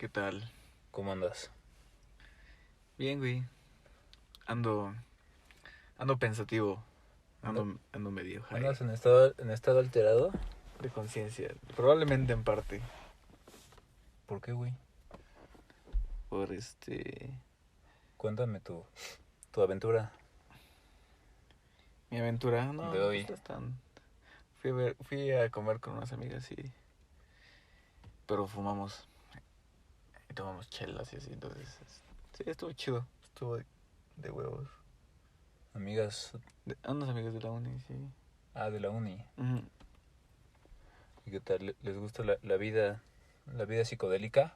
¿Qué tal? ¿Cómo andas? Bien, güey. Ando, ando pensativo. ¿Anda- Ando medio high ¿Andas en estado alterado? de conciencia. Probablemente en parte ¿Por qué, güey? por Cuéntame tu aventura mi aventura. de No, pues hoy. no es tan. Fui a comer con unas amigas pero fumamos y tomamos chelas y así, entonces sí, estuvo chido. Estuvo de huevos. Amigas, Unos amigos de la uni, sí. de la uni. Ujú. ¿Y qué tal? ¿Les gusta la vida psicodélica?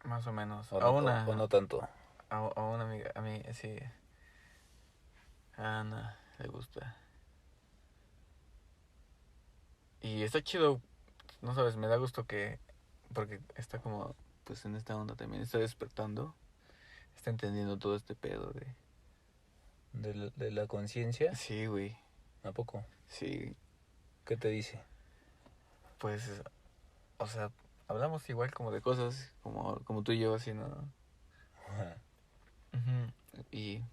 Más o menos. ¿O no tanto? A una amiga, a mí, sí. A Ana le gusta. Y está chido, no sabes, me da gusto porque está como, pues en esta onda también, está despertando, está entendiendo todo este pedo de... ¿De la conciencia? Sí, güey, ¿A poco? sí, ¿Qué te dice? pues, o sea, hablamos igual como de cosas, como tú y yo, así, ¿no? Ujú. Y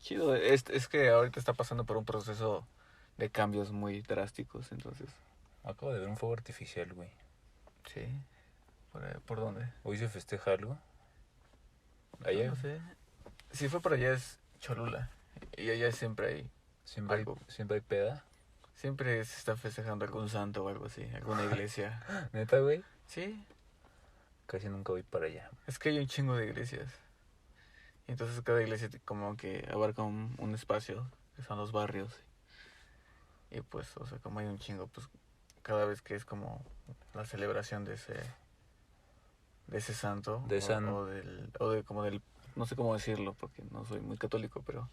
chido, es que ahorita está pasando por un proceso de cambios muy drásticos, entonces, Acabo de ver un fuego artificial, güey. sí, ¿por dónde? ¿Hoy se festeja algo? No, ¿Allá? no sé. Si fue por allá es Cholula, y allá siempre hay ¿Siempre hay, algo. siempre hay peda? Siempre se está festejando algún santo o algo así, alguna iglesia. ¿Neta, güey? Sí, Casi nunca voy para allá. es que hay un chingo de iglesias. Y entonces cada iglesia como que abarca un espacio, que son los barrios. Y pues, o sea, como hay un chingo, pues cada vez que es como la celebración de ese santo, De San... como del, no sé cómo decirlo, porque no soy muy católico, pero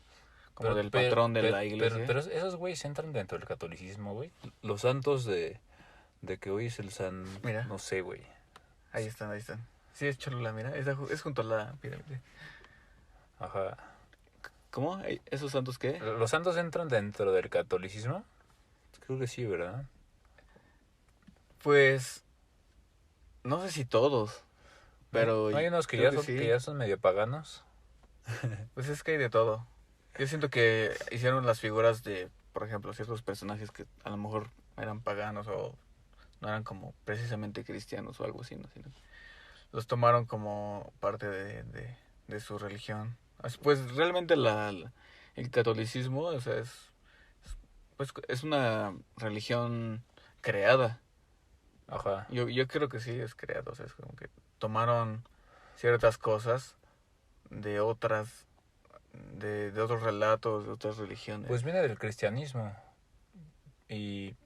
como Pero, del pero, patrón de pero, la pero, iglesia. pero esos güeyes entran dentro del catolicismo, güey. Los santos de que hoy es el San... Mira, No sé, güey. ahí están, ahí están. Sí, es Cholula, mira, es junto a la pirámide. Ajá. ¿Cómo? ¿Esos santos qué? ¿Los santos entran dentro del catolicismo? Creo que sí, ¿verdad? Pues no sé si todos, pero ¿No hay unos que creo ya que son, que sí. ya son medio paganos? Pues es que hay de todo. Yo siento que hicieron las figuras de, por ejemplo, ciertos personajes que a lo mejor eran paganos o no eran como precisamente cristianos o algo así, ¿no? Los tomaron como parte de su religión. Pues realmente el catolicismo, o sea, pues, es una religión creada. Ajá. Yo creo que sí es creado, o sea, es como que tomaron ciertas cosas de otras, de otros relatos, de otras religiones. Pues viene del cristianismo. Y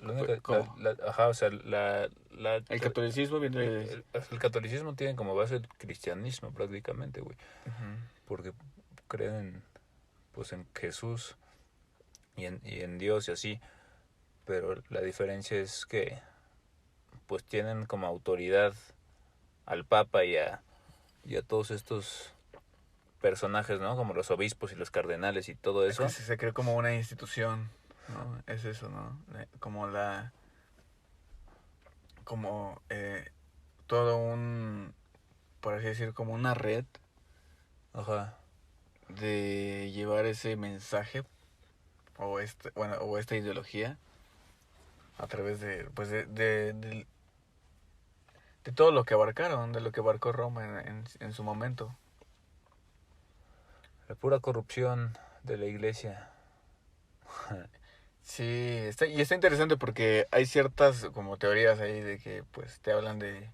la única... ¿Cómo? ajá, o sea, la... El catolicismo viene El, de... el, el catolicismo tiene como base el cristianismo prácticamente, güey. Ujú. Porque creen pues en Jesús y en Dios y así. Pero la diferencia es que pues tienen como autoridad al Papa y a todos estos personajes, ¿no? Como los obispos y los cardenales y todo Es que eso. se creó como una institución, ¿no? Es eso, ¿no? Como como todo por así decir, como una red Ajá. de llevar ese mensaje o esta ideología a través pues de todo lo que abarcaron, de lo que abarcó Roma en su momento. La pura corrupción de la iglesia. Sí, y está interesante porque hay ciertas como teorías ahí de que pues te hablan de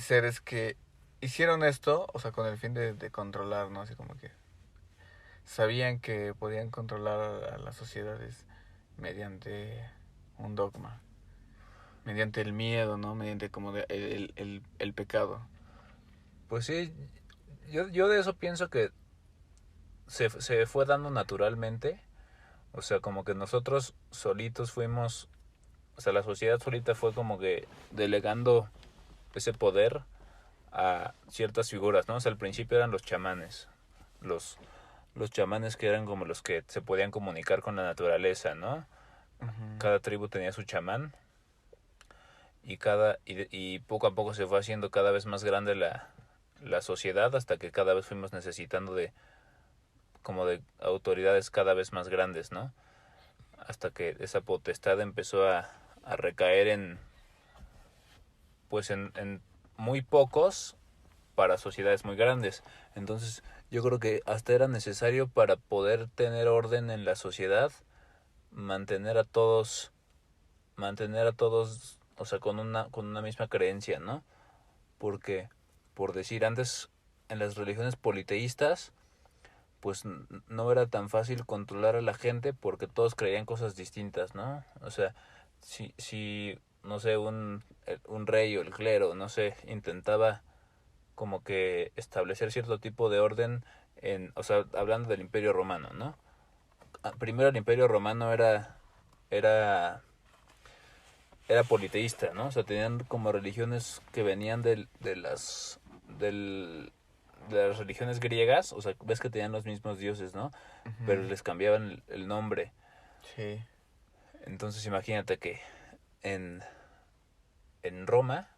seres que hicieron esto, o sea, con el fin de controlar, ¿no? Así como que sabían que podían controlar a las sociedades mediante un dogma, mediante el miedo, ¿no? Mediante como el pecado. Pues sí, yo de eso pienso que se fue dando naturalmente. O sea, como que nosotros solitos fuimos, o sea, la sociedad solita fue como que delegando ese poder a ciertas figuras, ¿no? O sea, al principio eran los chamanes, los, los chamanes que eran como los que se podían comunicar con la naturaleza, ¿no? Ujú. Cada tribu tenía su chamán y poco a poco se fue haciendo cada vez más grande la sociedad hasta que cada vez fuimos necesitando de como de autoridades cada vez más grandes, ¿no? Hasta que esa potestad empezó a recaer en pues en muy pocos para sociedades muy grandes. Entonces yo creo que hasta era necesario para poder tener orden en la sociedad, mantener a todos, o sea, con una misma creencia, ¿no? Porque, por decir, antes en las religiones politeístas, pues no era tan fácil controlar a la gente porque todos creían cosas distintas, ¿no? O sea, si no sé, un rey o el clero, no sé, intentaba como que establecer cierto tipo de orden o sea, hablando del Imperio Romano, ¿no? Primero el Imperio Romano era, era politeísta, ¿no? O sea, tenían como religiones que venían del, de las religiones griegas, o sea, ves que tenían los mismos dioses, ¿no? Pero les cambiaban el nombre. Sí. Entonces imagínate que en, en Roma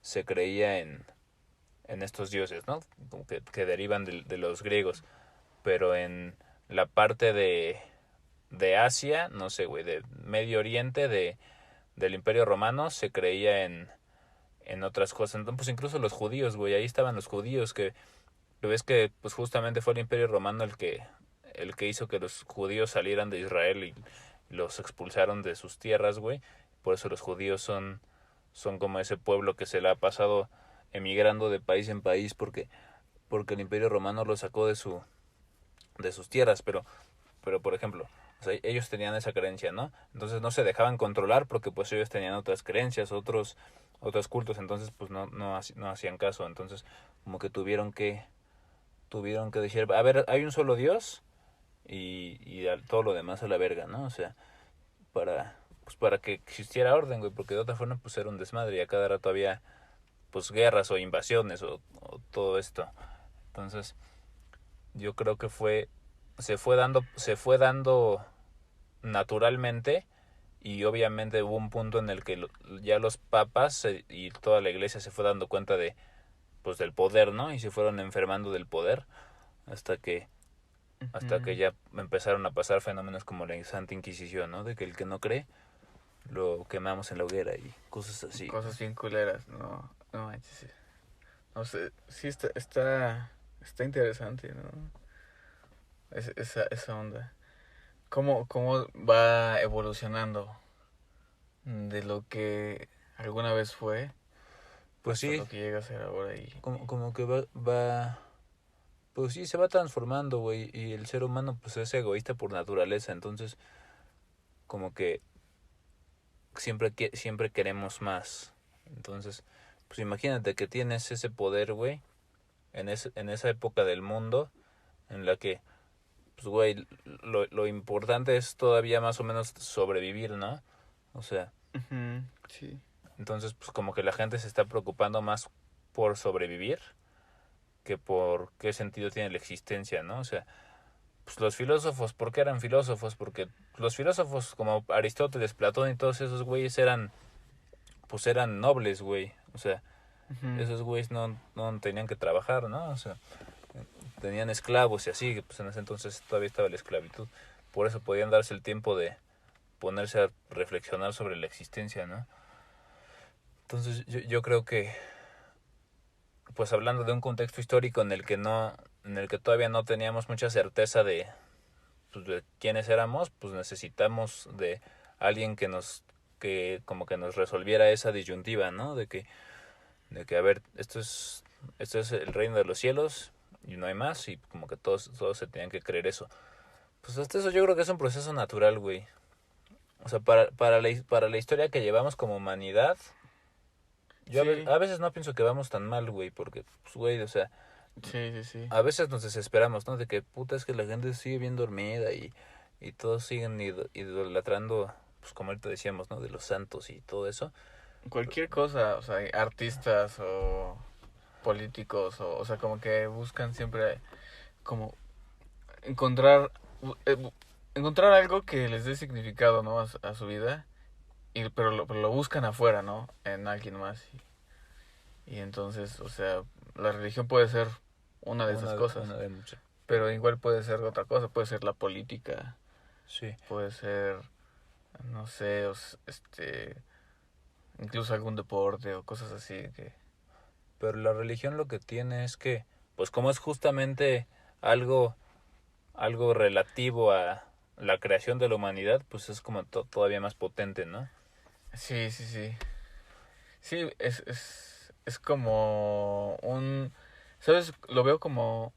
se creía en estos dioses, ¿no? Como que derivan de los griegos. Pero en la parte de Asia, no sé, güey, de Medio Oriente, del Imperio Romano, se creía en otras cosas. Entonces, pues incluso los judíos, güey, ahí estaban los judíos que ves que pues justamente fue el Imperio Romano el que hizo que los judíos salieran de Israel y los expulsaron de sus tierras, güey. Por eso los judíos son como ese pueblo que se le ha pasado emigrando de país en país porque el Imperio Romano lo sacó de sus tierras, pero por ejemplo, o sea, ellos tenían esa creencia, ¿no? Entonces no se dejaban controlar porque pues ellos tenían otras creencias, otros cultos, entonces pues no hacían caso, entonces como que tuvieron que decir, a ver, hay un solo Dios y todo lo demás a la verga, ¿no? O sea, para que existiera orden, güey, porque de otra forma pues era un desmadre y a cada rato había pues guerras o invasiones o todo esto. Entonces, yo creo que se fue dando naturalmente y obviamente hubo un punto en el que ya los papas y toda la iglesia se fue dando cuenta de pues del poder, ¿no? Y se fueron enfermando del poder hasta que hasta que ya empezaron a pasar fenómenos como la Santa Inquisición, ¿no? De que el que no cree lo quemamos en la hoguera y cosas así. Cosas bien culeras, no, no manches. No sé, sí está interesante, ¿no? Esa onda. ¿Cómo va evolucionando de lo que alguna vez fue Pues hasta sí, lo que llega a ser ahora y como que pues sí, se va transformando, güey, y el ser humano pues es egoísta por naturaleza, entonces como que siempre queremos más. Entonces, pues imagínate que tienes ese poder, güey, en esa época del mundo en la que, pues, güey, lo importante es todavía más o menos sobrevivir, ¿no? O sea, sí. entonces, pues como que la gente se está preocupando más por sobrevivir que por qué sentido tiene la existencia, ¿no? O sea, pues los filósofos, ¿por qué eran filósofos? Porque los filósofos como Aristóteles, Platón y todos esos güeyes pues eran nobles, güey. O sea, esos güeyes no tenían que trabajar, ¿no? O sea, tenían esclavos y así, pues en ese entonces todavía estaba la esclavitud. Por eso podían darse el tiempo de ponerse a reflexionar sobre la existencia, ¿no? Entonces yo creo que, pues hablando de un contexto histórico en el que todavía no teníamos mucha certeza pues, de quiénes éramos, pues necesitamos de alguien que como que nos resolviera esa disyuntiva, ¿no? De que a ver, esto es el reino de los cielos y no hay más y como que todos se tenían que creer eso. Pues hasta eso yo creo que es un proceso natural, güey. O sea, para la historia que llevamos como humanidad, yo Sí, a veces no pienso que vamos tan mal, güey, porque, pues, güey, o sea, sí. a veces nos desesperamos, ¿no? De que puta es que la gente sigue bien dormida y todos siguen idolatrando, pues como ahorita decíamos, ¿no? De los santos y todo eso. Cualquier cosa, o sea, artistas o políticos, o sea, como que buscan siempre como encontrar, encontrar algo que les dé significado, ¿no? A su vida pero lo buscan afuera, ¿no? En alguien más. Y entonces, o sea, la religión puede ser una de esas cosas. Una de muchas. Pero igual puede ser otra cosa, puede ser la política, Sí. puede ser, no sé, incluso algún deporte o cosas así que... Pero la religión lo que tiene es que, pues como es justamente algo relativo a la creación de la humanidad, pues es como todavía más potente, ¿no? Sí, sí, sí. Sí, es como ¿sabes? Lo veo como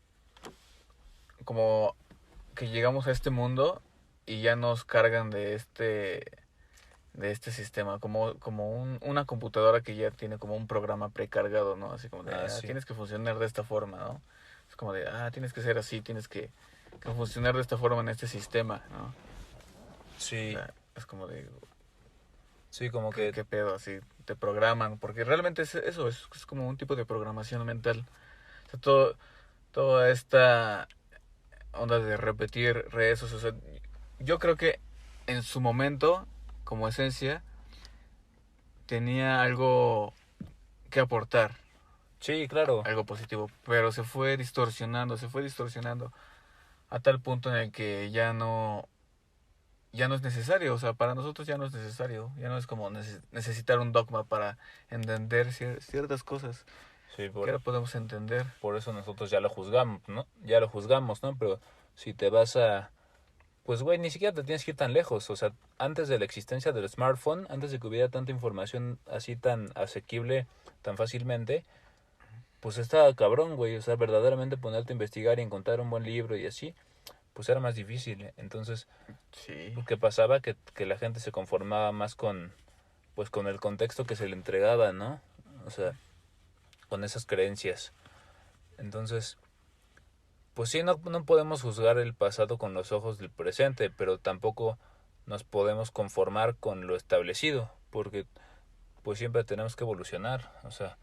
que llegamos a este mundo y ya nos cargan de este sistema, como una computadora que ya tiene como un programa precargado, ¿no? Así como de, Sí. tienes que funcionar de esta forma, ¿no? Es como de, tienes que ser así, tienes que funcionar de esta forma en este sistema, ¿no? O Sí. sea, es como de, Sí, como ¿qué, que... qué pedo? Así te programan, porque realmente es como un tipo de programación mental. O sea, toda esta onda de repetir rezos, o sea, yo creo que en su momento, como esencia, tenía algo que aportar, Sí, claro. algo positivo, pero se fue distorsionando a tal punto en el que ya no es necesario, o sea, para nosotros ya no es necesario, ya no es como necesitar un dogma para entender ciertas cosas Sí, que ahora podemos entender. por eso nosotros ya lo juzgamos, ¿no? Ya lo juzgamos, ¿no? Pero si te vas a... Pues, güey, ni siquiera te tienes que ir tan lejos. O sea, antes de la existencia del smartphone, antes de que hubiera tanta información así tan asequible tan fácilmente, pues estaba cabrón, güey. O sea, verdaderamente ponerte a investigar y encontrar un buen libro y así, pues era más difícil. Entonces, Sí. ¿qué pasaba? Que la gente se conformaba más pues con el contexto que se le entregaba, ¿no? O sea, con esas creencias. Entonces, pues sí, no podemos juzgar el pasado con los ojos del presente, pero tampoco nos podemos conformar con lo establecido, porque pues siempre tenemos que evolucionar. O sea,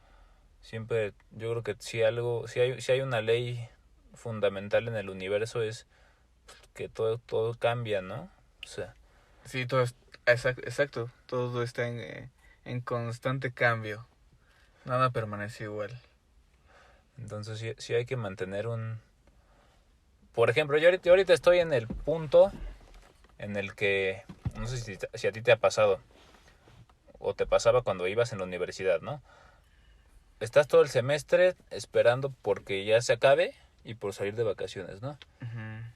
siempre, yo creo que si hay una ley fundamental en el universo es que todo cambia, ¿no? O sea, Sí, todo exacto, todo está en constante cambio, nada permanece igual. entonces sí hay que mantener un... Por ejemplo, yo ahorita estoy en el punto en el que, no sé si a ti te ha pasado, o te pasaba cuando ibas en la universidad, ¿no? Estás todo el semestre esperando porque ya se acabe y por salir de vacaciones, ¿no? Ujú.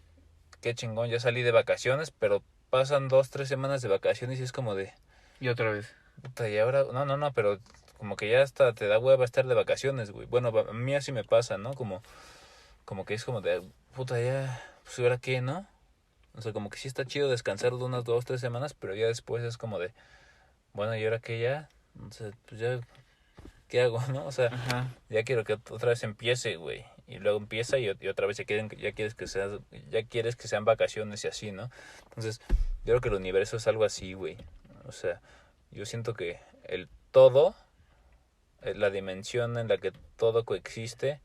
Qué chingón, ya salí de vacaciones, pero pasan 2, 3 semanas de vacaciones y es como de, Y otra vez. puta, y ahora, no, pero como que ya hasta te da hueva estar de vacaciones, güey. Bueno, a mí así me pasa, ¿no? Como que es como de, puta, ya, pues ahora qué, ¿no? O sea, como que sí está chido descansar de unas 2, 3 semanas, pero ya después es como de, bueno, ¿y ahora qué ya? O sea, pues ya, ¿qué hago, no? O sea, Ajá. ya quiero que otra vez empiece, güey. Y luego empieza y otra vez ya quieres que sean vacaciones y así, ¿no? Entonces, yo creo que el universo es algo así, güey. O sea, yo siento que el todo, la dimensión en la que todo coexiste,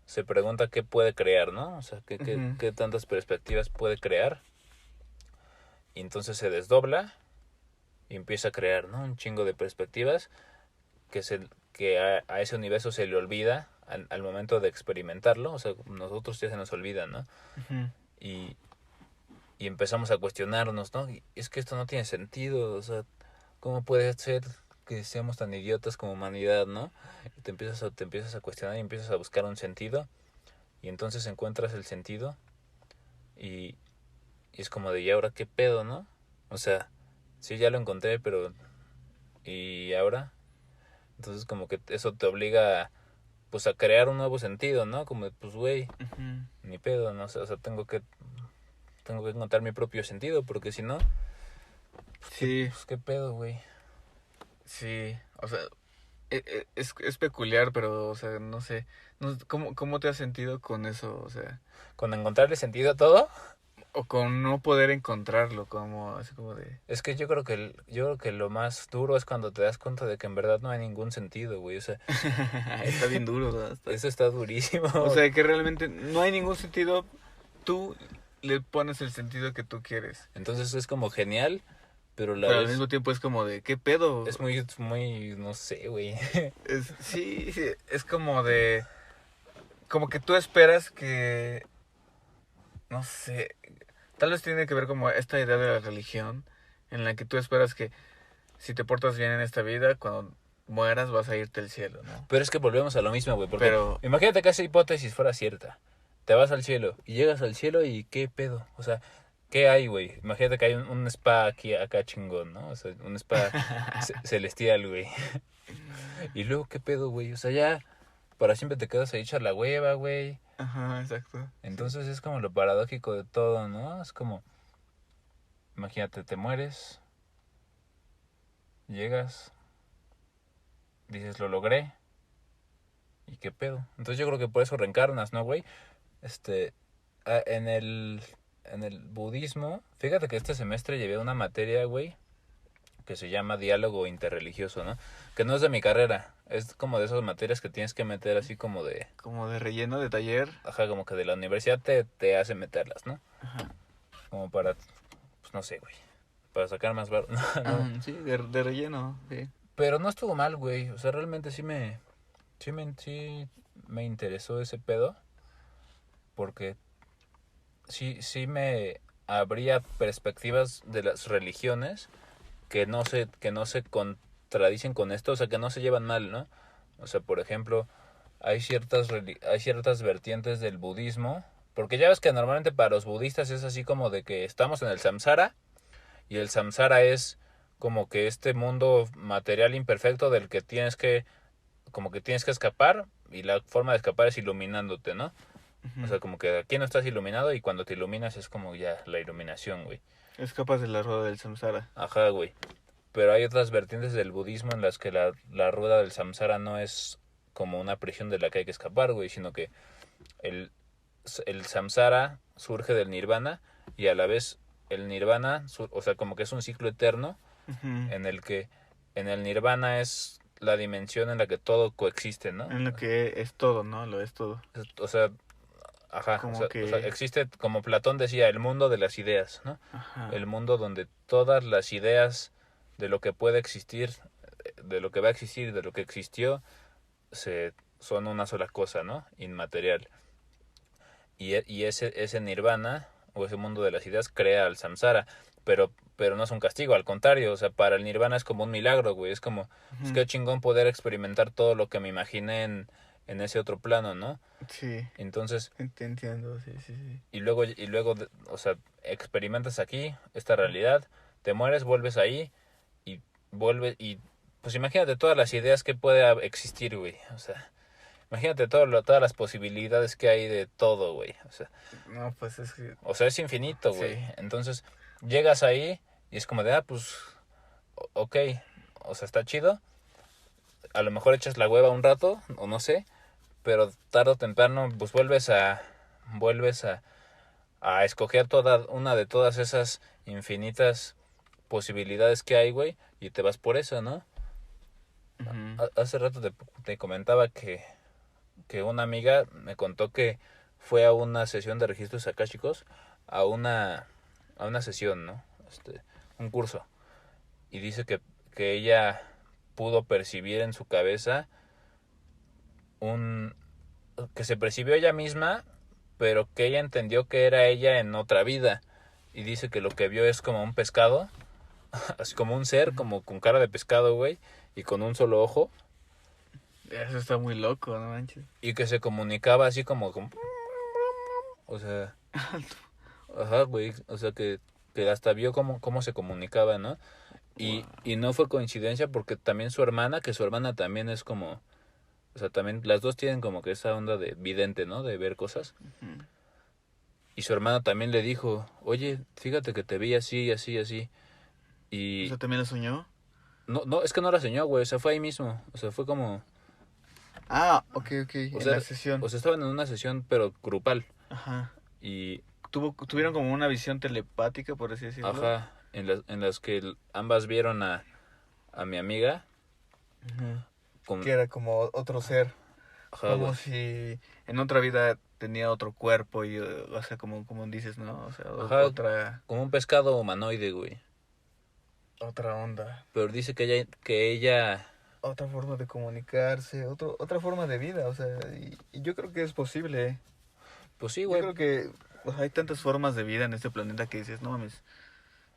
se pregunta qué puede crear, ¿no? O sea, Ujú. qué tantas perspectivas puede crear. Y entonces se desdobla y empieza a crear, ¿no? Un chingo de perspectivas que a ese universo se le olvida al momento de experimentarlo. O sea, nosotros ya se nos olvida, ¿no? Ujú. Y, y empezamos a cuestionarnos, ¿no? Y es que esto no tiene sentido, o sea, ¿cómo puede ser que seamos tan idiotas como humanidad, ¿no? Y te empiezas a cuestionar y empiezas a buscar un sentido y entonces encuentras el sentido y, y es como de, ¿y ahora qué pedo, no? O sea, sí, ya lo encontré, pero ¿y ahora? Entonces como que eso te obliga pues a crear un nuevo sentido, ¿no? Como de, pues güey, Ujú. ni pedo, no sé, o sea, tengo que encontrar mi propio sentido, porque si no, Sí, qué pedo, güey. sí, o sea, es peculiar, pero, o sea, no sé, ¿cómo te has sentido con eso? O sea, Con encontrarle sentido a todo, o con no poder encontrarlo, como, así como de... es que yo creo que lo más duro es cuando te das cuenta de que en verdad no hay ningún sentido, güey. O sea, Está bien duro, ¿verdad? eso está durísimo. O sea, que realmente no hay ningún sentido, tú le pones el sentido que tú quieres. Entonces es como genial, pero Pero al mismo tiempo es como de, ¿qué pedo? es muy, no sé, güey. Sí, es como de... Como que tú esperas que... No sé. Tal vez tiene que ver como esta idea de la religión, en la que tú esperas que si te portas bien en esta vida, cuando mueras vas a irte al cielo, ¿no? Pero es que volvemos a lo mismo, güey, porque Pero... imagínate que esa hipótesis fuera cierta. Te vas al cielo y llegas al cielo y ¿qué pedo? O sea, ¿qué hay, güey? Imagínate que hay un spa aquí, acá chingón, ¿no? O sea, un spa celestial, güey. Y luego, ¿qué pedo, güey? O sea, ya para siempre te quedas ahí echar la hueva, güey. Ajá, exacto. Entonces es como lo paradójico de todo, ¿no? Es como, imagínate, te mueres, llegas, dices, lo logré, ¿y qué pedo? Entonces yo creo que por eso reencarnas, ¿no, güey? Este, en el budismo, fíjate que este semestre llevé una materia, güey, que se llama diálogo interreligioso, ¿no? Que no es de mi carrera, es como de esas materias que tienes que meter así como de... Como de relleno de taller. Ajá, como que de la universidad te hace meterlas, ¿no? Ajá. Como para, pues no sé, güey, para sacar más bar... Sí, de relleno, sí. Pero no estuvo mal, güey, o sea, realmente sí me interesó ese pedo, porque sí me abría perspectivas de las religiones que no se contradicen con esto, o sea, que no se llevan mal, ¿no? O sea, por ejemplo, hay ciertas vertientes del budismo, porque ya ves que normalmente para los budistas es así como de que estamos en el samsara, y el samsara es como que este mundo material imperfecto del que tienes que escapar, y la forma de escapar es iluminándote, ¿no? O sea, como que aquí no estás iluminado y cuando te iluminas es como ya la iluminación, güey. Escapas de la rueda del samsara. Ajá, güey. Pero hay otras vertientes del budismo en las que la rueda del samsara no es como una prisión de la que hay que escapar, güey, sino que el, el samsara surge del nirvana, y a la vez el nirvana, o sea, como que es un ciclo eterno en el que en el nirvana es la dimensión en la que todo coexiste, ¿no? En lo que es todo, ¿no? Lo es todo. O sea, ajá, Como o sea, existe, como Platón decía, el mundo de las ideas, ¿no? Ajá. El mundo donde todas las ideas de lo que puede existir, de lo que va a existir, de lo que existió, son una sola cosa, ¿no? Inmaterial. Y ese nirvana, o ese mundo de las ideas, crea al samsara, pero no es un castigo, al contrario, o sea, para el nirvana es como un milagro, güey, es como, es que chingón poder experimentar todo lo que me imaginé en ese otro plano, ¿no? Sí. Entonces, Te entiendo, sí. y luego, o sea, experimentas aquí esta realidad, te mueres, vuelves ahí y pues imagínate todas las ideas que puede existir, güey. O sea, imagínate todas las posibilidades que hay de todo, güey. No, pues es que... O sea, es infinito, güey. Sí. Entonces, llegas ahí y es como de, pues, ok, o sea, está chido. A lo mejor echas la hueva un rato, o no sé, pero tarde o temprano, pues vuelves a escoger toda una de todas esas infinitas posibilidades que hay, güey, y te vas por eso, ¿no? Hace rato te comentaba que una amiga me contó que fue a una sesión de registros akáshicos, a una sesión, ¿no? Un curso. Y dice que ella pudo percibir en su cabeza que se percibió ella misma, pero que ella entendió que era ella en otra vida. Y dice que lo que vio es como un pescado, así como un ser, como con cara de pescado, güey, y con un solo ojo. Eso está muy loco, no manches. Y que se comunicaba así como... O sea... Ajá, güey. O sea, que hasta vio cómo se comunicaba, ¿no? Y no fue coincidencia porque también su hermana también es como... O sea, también las dos tienen como que esa onda de vidente, ¿no? De ver cosas. Y su hermana también le dijo, oye, fíjate que te vi así, así, así. Y... ¿Eso también lo soñó? No, es que no la soñó, güey. O sea, fue ahí mismo. O sea, fue como... Ah, ok. O En sea, la sesión. o sea, estaban en una sesión, pero grupal. Ajá. Y... Tuvieron como una visión telepática, por así decirlo. Ajá. En las que ambas vieron a mi amiga. Que era como otro ser. Ajá, Como güey. si en otra vida tenía otro cuerpo y, o sea, como dices, ¿no? O sea, Ajá, otra... como un pescado humanoide, güey. otra onda, Pero dice que ella, otra forma de comunicarse, otra forma de vida, o sea, y yo creo que es posible. pues sí, Yo güey. creo que pues, hay tantas formas de vida en este planeta que dices, no mames,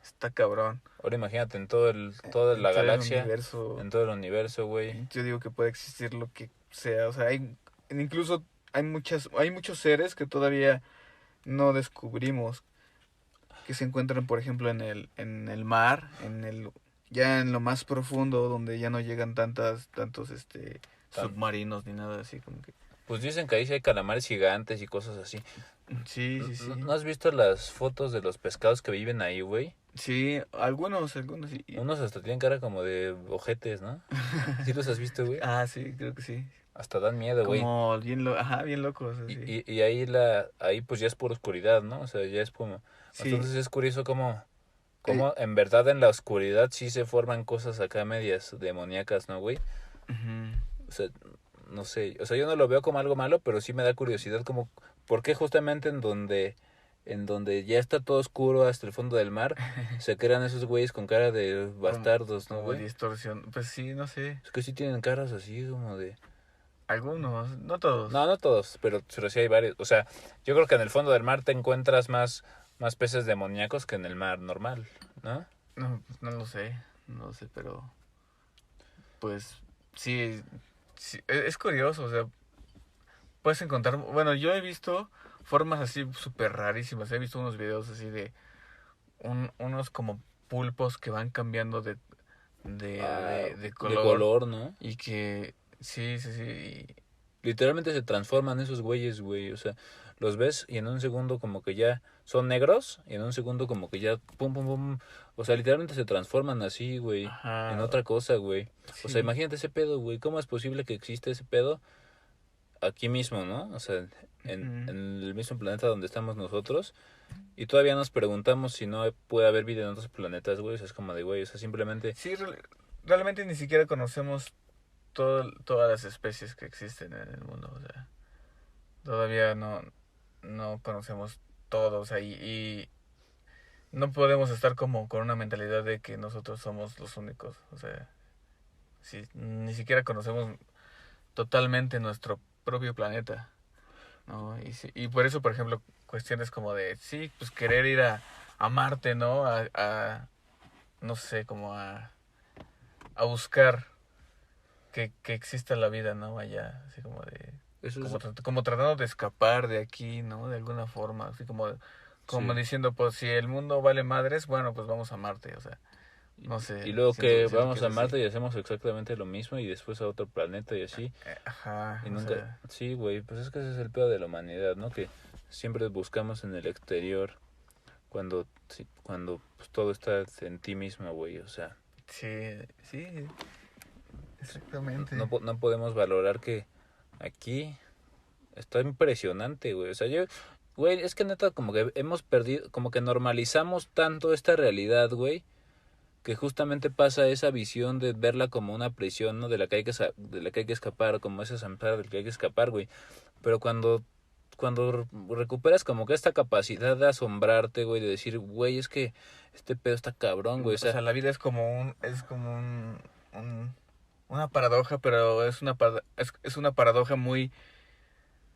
está cabrón. Ahora imagínate en toda En la todo el galaxia, universo, en todo el universo, güey. yo digo que puede existir lo que sea, o sea, incluso hay muchos seres que todavía no descubrimos, que se encuentran, por ejemplo, en el mar, ya en lo más profundo, donde ya no llegan tantos, Tan- submarinos ni nada así, como que. Pues dicen que ahí sí hay calamares gigantes y cosas así. Sí, sí, ¿No sí. has visto las fotos de los pescados que viven ahí, güey? Sí, algunos, sí. Unos hasta tienen cara como de ojetes, ¿no? ¿Sí los has visto, güey? Ah, sí, creo que sí. Hasta dan miedo, güey. Como ajá, bien locos, Y, así. y, y ahí pues ya es por oscuridad, ¿no? O sea, ya es como... Sí. Entonces es curioso eh, cómo en verdad en la oscuridad sí se forman cosas acá medias demoníacas, ¿no, güey? Ujú. O sea, no sé, o sea, yo no lo veo como algo malo, pero sí me da curiosidad como, ¿por qué justamente en donde ya está todo oscuro hasta el fondo del mar, se crean esos güeyes con cara de Como, bastardos, ¿no, como güey? distorsión. Pues sí, no sé. Es que sí tienen caras así como de... Algunos, no todos. No, no todos, pero sí hay varios. O sea, yo creo que en el fondo del mar te encuentras más peces demoníacos que en el mar normal, ¿no? No, pues no lo sé. No lo sé, pero. Pues sí, sí, es curioso, o sea, puedes encontrar. Bueno, yo he visto formas así súper rarísimas. He visto unos videos así de unos como pulpos que van cambiando Ah, de de color color, ¿no? y que sí, sí, sí. Literalmente se transforman esos güeyes, güey. O sea, los ves y en un segundo como que ya son negros y en un segundo como que ya pum, pum, pum. O sea, literalmente se transforman así, güey. En Ajá, otra cosa, güey. O sea, sí. imagínate ese pedo, güey. ¿Cómo es posible que existe ese pedo aquí mismo, no? O sea, Ujú. en el mismo planeta donde estamos nosotros. Y todavía nos preguntamos si no puede haber vida en otros planetas, güey. O sea, es como de, güey, o sea, simplemente... Sí, realmente ni siquiera conocemos todas las especies que existen en el mundo, o sea, todavía no conocemos todos ahí y no podemos estar como con una mentalidad de que nosotros somos los únicos, o sea, sí, ni siquiera conocemos totalmente nuestro propio planeta, ¿no? Y, sí, y por eso, por ejemplo, cuestiones como de, sí, pues querer ir a Marte, ¿no? No sé, como a buscar que exista la vida, ¿no? Allá, así como de, Eso es... como tratando de escapar de aquí, ¿no? De alguna forma, así como Sí. diciendo, pues si el mundo vale madres, bueno, pues vamos a Marte, o sea, no Y sé, luego que siento que vamos es a así. Marte y hacemos exactamente lo mismo y después a otro planeta y así. Ajá, Y o nunca... sea, Sí, güey, pues es que ese es el peor de la humanidad, ¿no? Que siempre buscamos en el exterior cuando, sí, cuando pues, todo está en ti mismo, güey. O sea, sí, sí, no, exactamente. no podemos valorar que aquí está impresionante, güey. O sea, güey, es que neta como que hemos perdido, como que normalizamos tanto esta realidad, güey, que justamente pasa esa visión de verla como una prisión, ¿no? De la que hay que escapar, como ese zampar del que hay que escapar, güey. Pero cuando recuperas como que esta capacidad de asombrarte, güey, de decir, güey, es que este pedo está cabrón, güey, o O sea, sea, la vida un- una paradoja, pero es una paradoja muy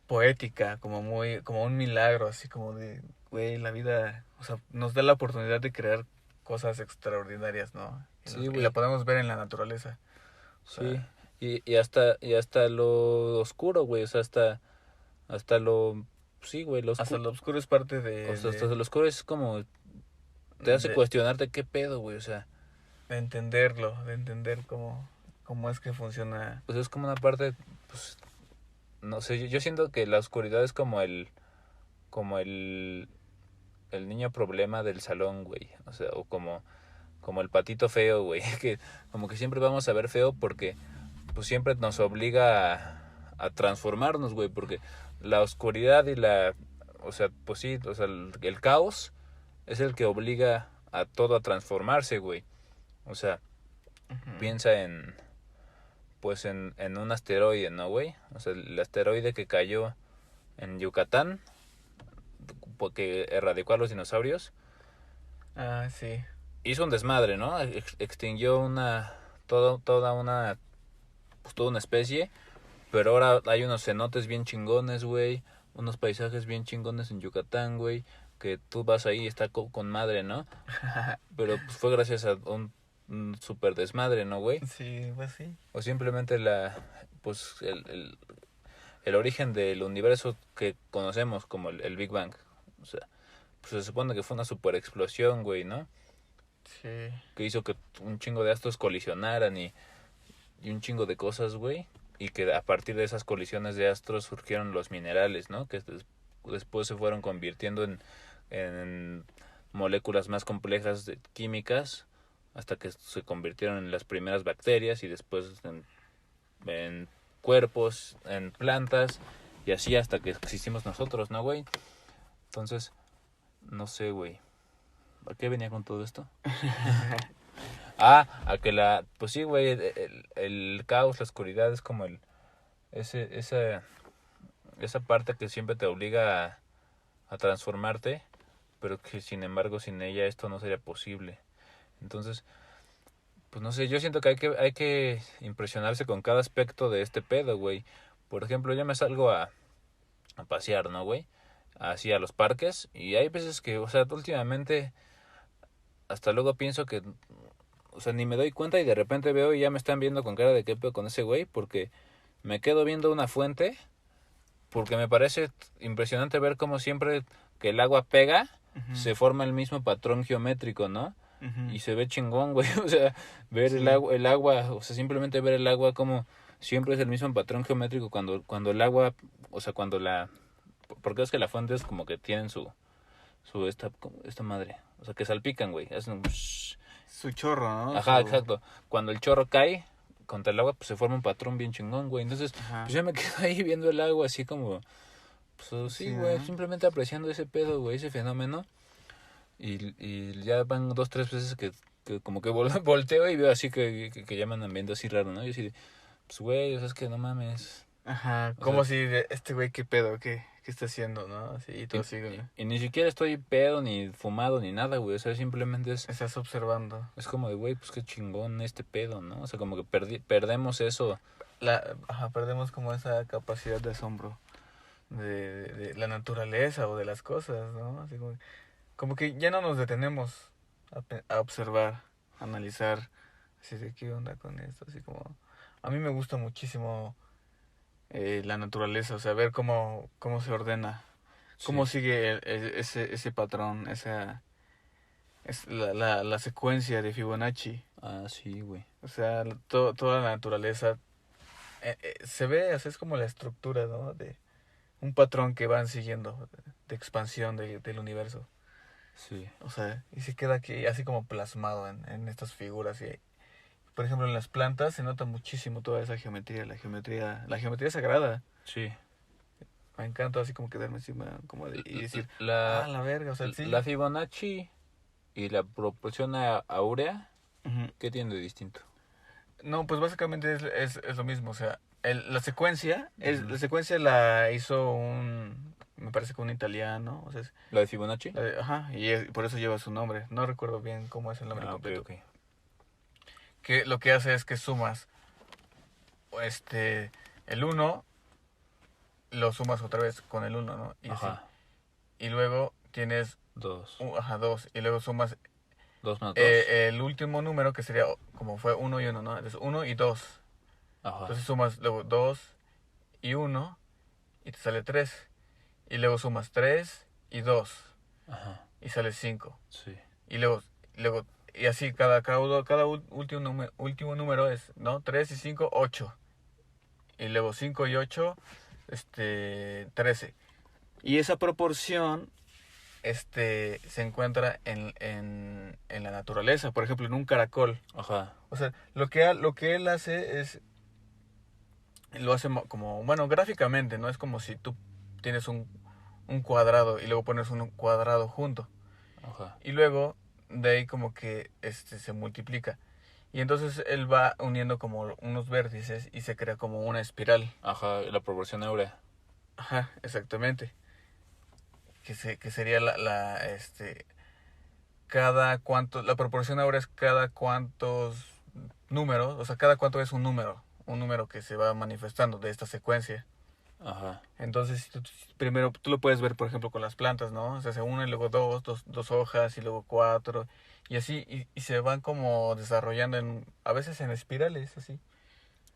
poética, como un milagro, así como de, güey, la vida, o sea, nos da la oportunidad de crear cosas extraordinarias, ¿no? sí, Y la güey, podemos ver en la naturaleza. O sí. sea, Y hasta lo oscuro, güey, o sea, hasta lo, sí, güey, lo hasta oscuro, lo oscuro es parte o sea, hasta lo oscuro es como, te hace de, cuestionarte qué pedo, güey, o sea, de entenderlo, de entender cómo es que funciona. pues es como una parte, pues, no sé, yo siento que la oscuridad es como el niño problema del salón, güey, o sea, o como el patito feo, güey, que como que siempre vamos a ver feo porque pues siempre nos obliga a transformarnos, güey, porque la oscuridad o sea, pues sí, o sea, el caos es el que obliga a todo a transformarse, güey. O sea, Ujú. piensa pues en un asteroide, ¿no, güey? O sea, el asteroide que cayó en Yucatán, porque erradicó a los dinosaurios, Ah, sí. hizo un desmadre, ¿no? Extinguió toda una especie, pero ahora hay unos cenotes bien chingones, güey, unos paisajes bien chingones en Yucatán, güey, que tú vas ahí y está con madre, ¿no? Pero pues fue gracias a un super desmadre, ¿no, güey? Sí, pues sí. O simplemente pues el origen del universo que conocemos como el Big Bang. O sea, pues se supone que fue una super explosión, güey, ¿no? Sí. Que hizo que un chingo de astros colisionaran y un chingo de cosas, güey. Y que a partir de esas colisiones de astros surgieron los minerales, ¿no? Que después se fueron convirtiendo en moléculas más complejas químicas hasta que se convirtieron en las primeras bacterias y después en cuerpos, en plantas y así hasta que existimos nosotros, ¿no, güey? Entonces, no sé, güey. ¿A qué venía con todo esto? A que pues sí, güey, el caos, la oscuridad es como esa parte que siempre te obliga a transformarte, pero que sin embargo sin ella esto no sería posible. Entonces, pues no sé, yo siento que hay que impresionarse con cada aspecto de este pedo, güey. Por ejemplo, yo me salgo a pasear, ¿no, güey? Así a los parques, y hay veces que, o sea, últimamente hasta luego pienso que, o sea, ni me doy cuenta y de repente veo y ya me están viendo con cara de qué pedo con ese güey, porque me quedo viendo una fuente, porque me parece impresionante ver cómo siempre que el agua pega, se forma el mismo patrón geométrico, ¿no? Y se ve chingón, güey. O sea, ver el agua, o sea, simplemente ver el agua como siempre es el mismo patrón geométrico cuando el agua, o sea, porque es que la fuente es como que tienen esta madre, o sea, que salpican, güey, hacen un su chorro, ¿no? Ajá, exacto. Cuando el chorro cae contra el agua, pues se forma un patrón bien chingón, güey. Entonces, pues yo me quedo ahí viendo el agua así como, pues sí, güey, simplemente apreciando ese pedo, güey, ese fenómeno. Y ya van 2-3 veces que como que volteo y veo así que ya me andan viendo así raro, ¿no? Y así, pues güey, o sea, es que no mames. Ajá, como si este güey qué pedo, qué está haciendo, ¿no? Así, y todo así, güey. Y ni siquiera estoy pedo, ni fumado, ni nada, güey. O sea, simplemente estás observando. Es como de, güey, pues qué chingón este pedo, ¿no? O sea, como que perdemos eso. Perdemos como esa capacidad de asombro de la naturaleza o de las cosas, ¿no? Así como que ya no nos detenemos a observar, a analizar, así de qué onda con esto, así como... A mí me gusta muchísimo la naturaleza, o sea, ver cómo se ordena, cómo sigue ese patrón, es la secuencia de Fibonacci. Ah, sí, güey. O sea, toda la naturaleza se ve, o sea, es como la estructura, ¿no? De un patrón que van siguiendo de expansión del universo. Sí. O sea, y se queda aquí así como plasmado en estas figuras. Y, por ejemplo, en las plantas se nota muchísimo toda esa geometría, la geometría sagrada. Sí. Me encanta así como quedarme encima como y decir, la verga, o sea, sí. La Fibonacci y la proporción áurea, ¿qué tiene de distinto? No, pues básicamente es lo mismo, o sea, la secuencia la hizo me parece que un italiano, o sea, ¿La de Fibonacci? Y por eso lleva su nombre. No recuerdo bien cómo es el nombre completo. Okay. Que lo que hace es que sumas el 1, lo sumas otra vez con el 1, ¿no? Y así. Y luego tienes 2. 2, y luego sumas 2 más 2. El último número que sería como fue 1 y 1, ¿no? Entonces 1 y 2. Entonces sumas luego 2 y 1 y te sale 3. Y luego sumas 3 y 2. Y sale 5. Sí. Y luego y así cada último número es, ¿no? 3 y 5, 8. Y luego 5 y 8, 13. Y esa proporción se encuentra en la naturaleza, por ejemplo, en un caracol. O sea, lo que él hace es lo hace como, bueno, gráficamente, ¿no? Es como si tú tienes un cuadrado y luego pones un cuadrado junto. Y luego de ahí como que se multiplica. Y entonces él va uniendo como unos vértices y se crea como una espiral. La proporción áurea. Exactamente. Que sería la proporción ahora es cada cuántos números, o sea, cada cuánto es un número que se va manifestando de esta secuencia. Ajá. Entonces, primero tú lo puedes ver, por ejemplo, con las plantas, ¿no? O sea, se une, luego dos hojas y luego cuatro, y así, y se van como desarrollando a veces en espirales, así.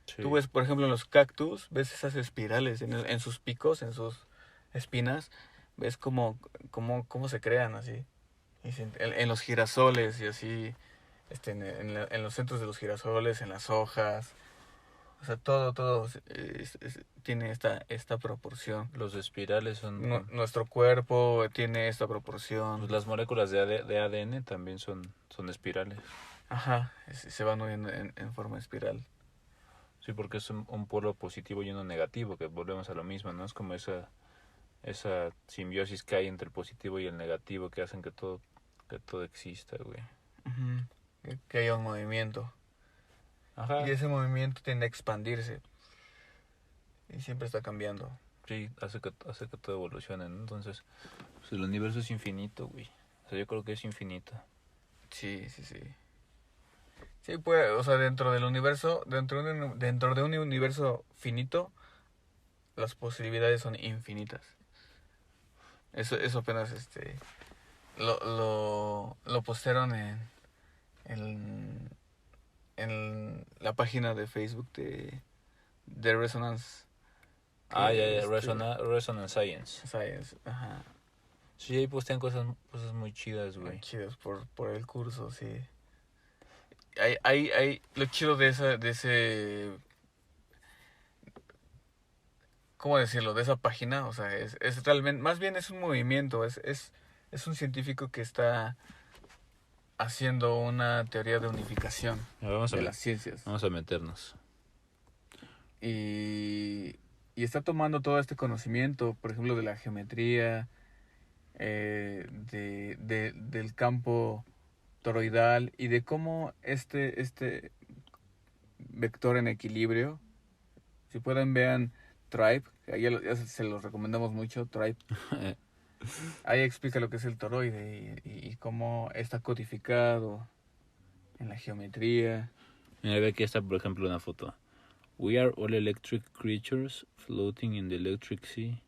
Sí. Tú ves, por ejemplo, en los cactus, ves esas espirales en sus picos, en sus espinas, ves cómo se crean así. En los girasoles y así, en los centros de los girasoles, en las hojas. O sea, todo tiene esta proporción. Los espirales son... Nuestro cuerpo tiene esta proporción. Pues las moléculas de ADN también son espirales. Ajá, se van moviendo en forma espiral. Sí, porque es un polo positivo y uno negativo, que volvemos a lo mismo, ¿no? Es como esa simbiosis que hay entre el positivo y el negativo que hacen que todo exista, güey. Uh-huh. Que haya un movimiento. Ajá. Y ese movimiento tiende a expandirse. Y siempre está cambiando. Sí, hace que todo evolucione, ¿no? Entonces, pues el universo es infinito, güey. O sea, yo creo que es infinito. Sí. Sí, pues, o sea, dentro del universo, dentro de un universo finito, las posibilidades son infinitas. Eso apenas lo postearon en la página de Facebook de Resonance. Ya, Resonance Science. Science, ajá. Sí, ahí postean cosas muy chidas, güey. Muy chidas por el curso, sí. Hay lo chido de ese, ¿cómo decirlo? De esa página, o sea, es realmente, más bien es un movimiento, es un científico que está haciendo una teoría de unificación de las ciencias. Vamos a meternos. Y está tomando todo este conocimiento, por ejemplo, de la geometría, del campo toroidal y de cómo este vector en equilibrio, si pueden vean Tribe, ya se los recomendamos mucho, Tribe. Ahí explica lo que es el toroide y cómo está codificado en la geometría. Mira, ve aquí está, por ejemplo, una foto. We are all electric creatures floating in the electric sea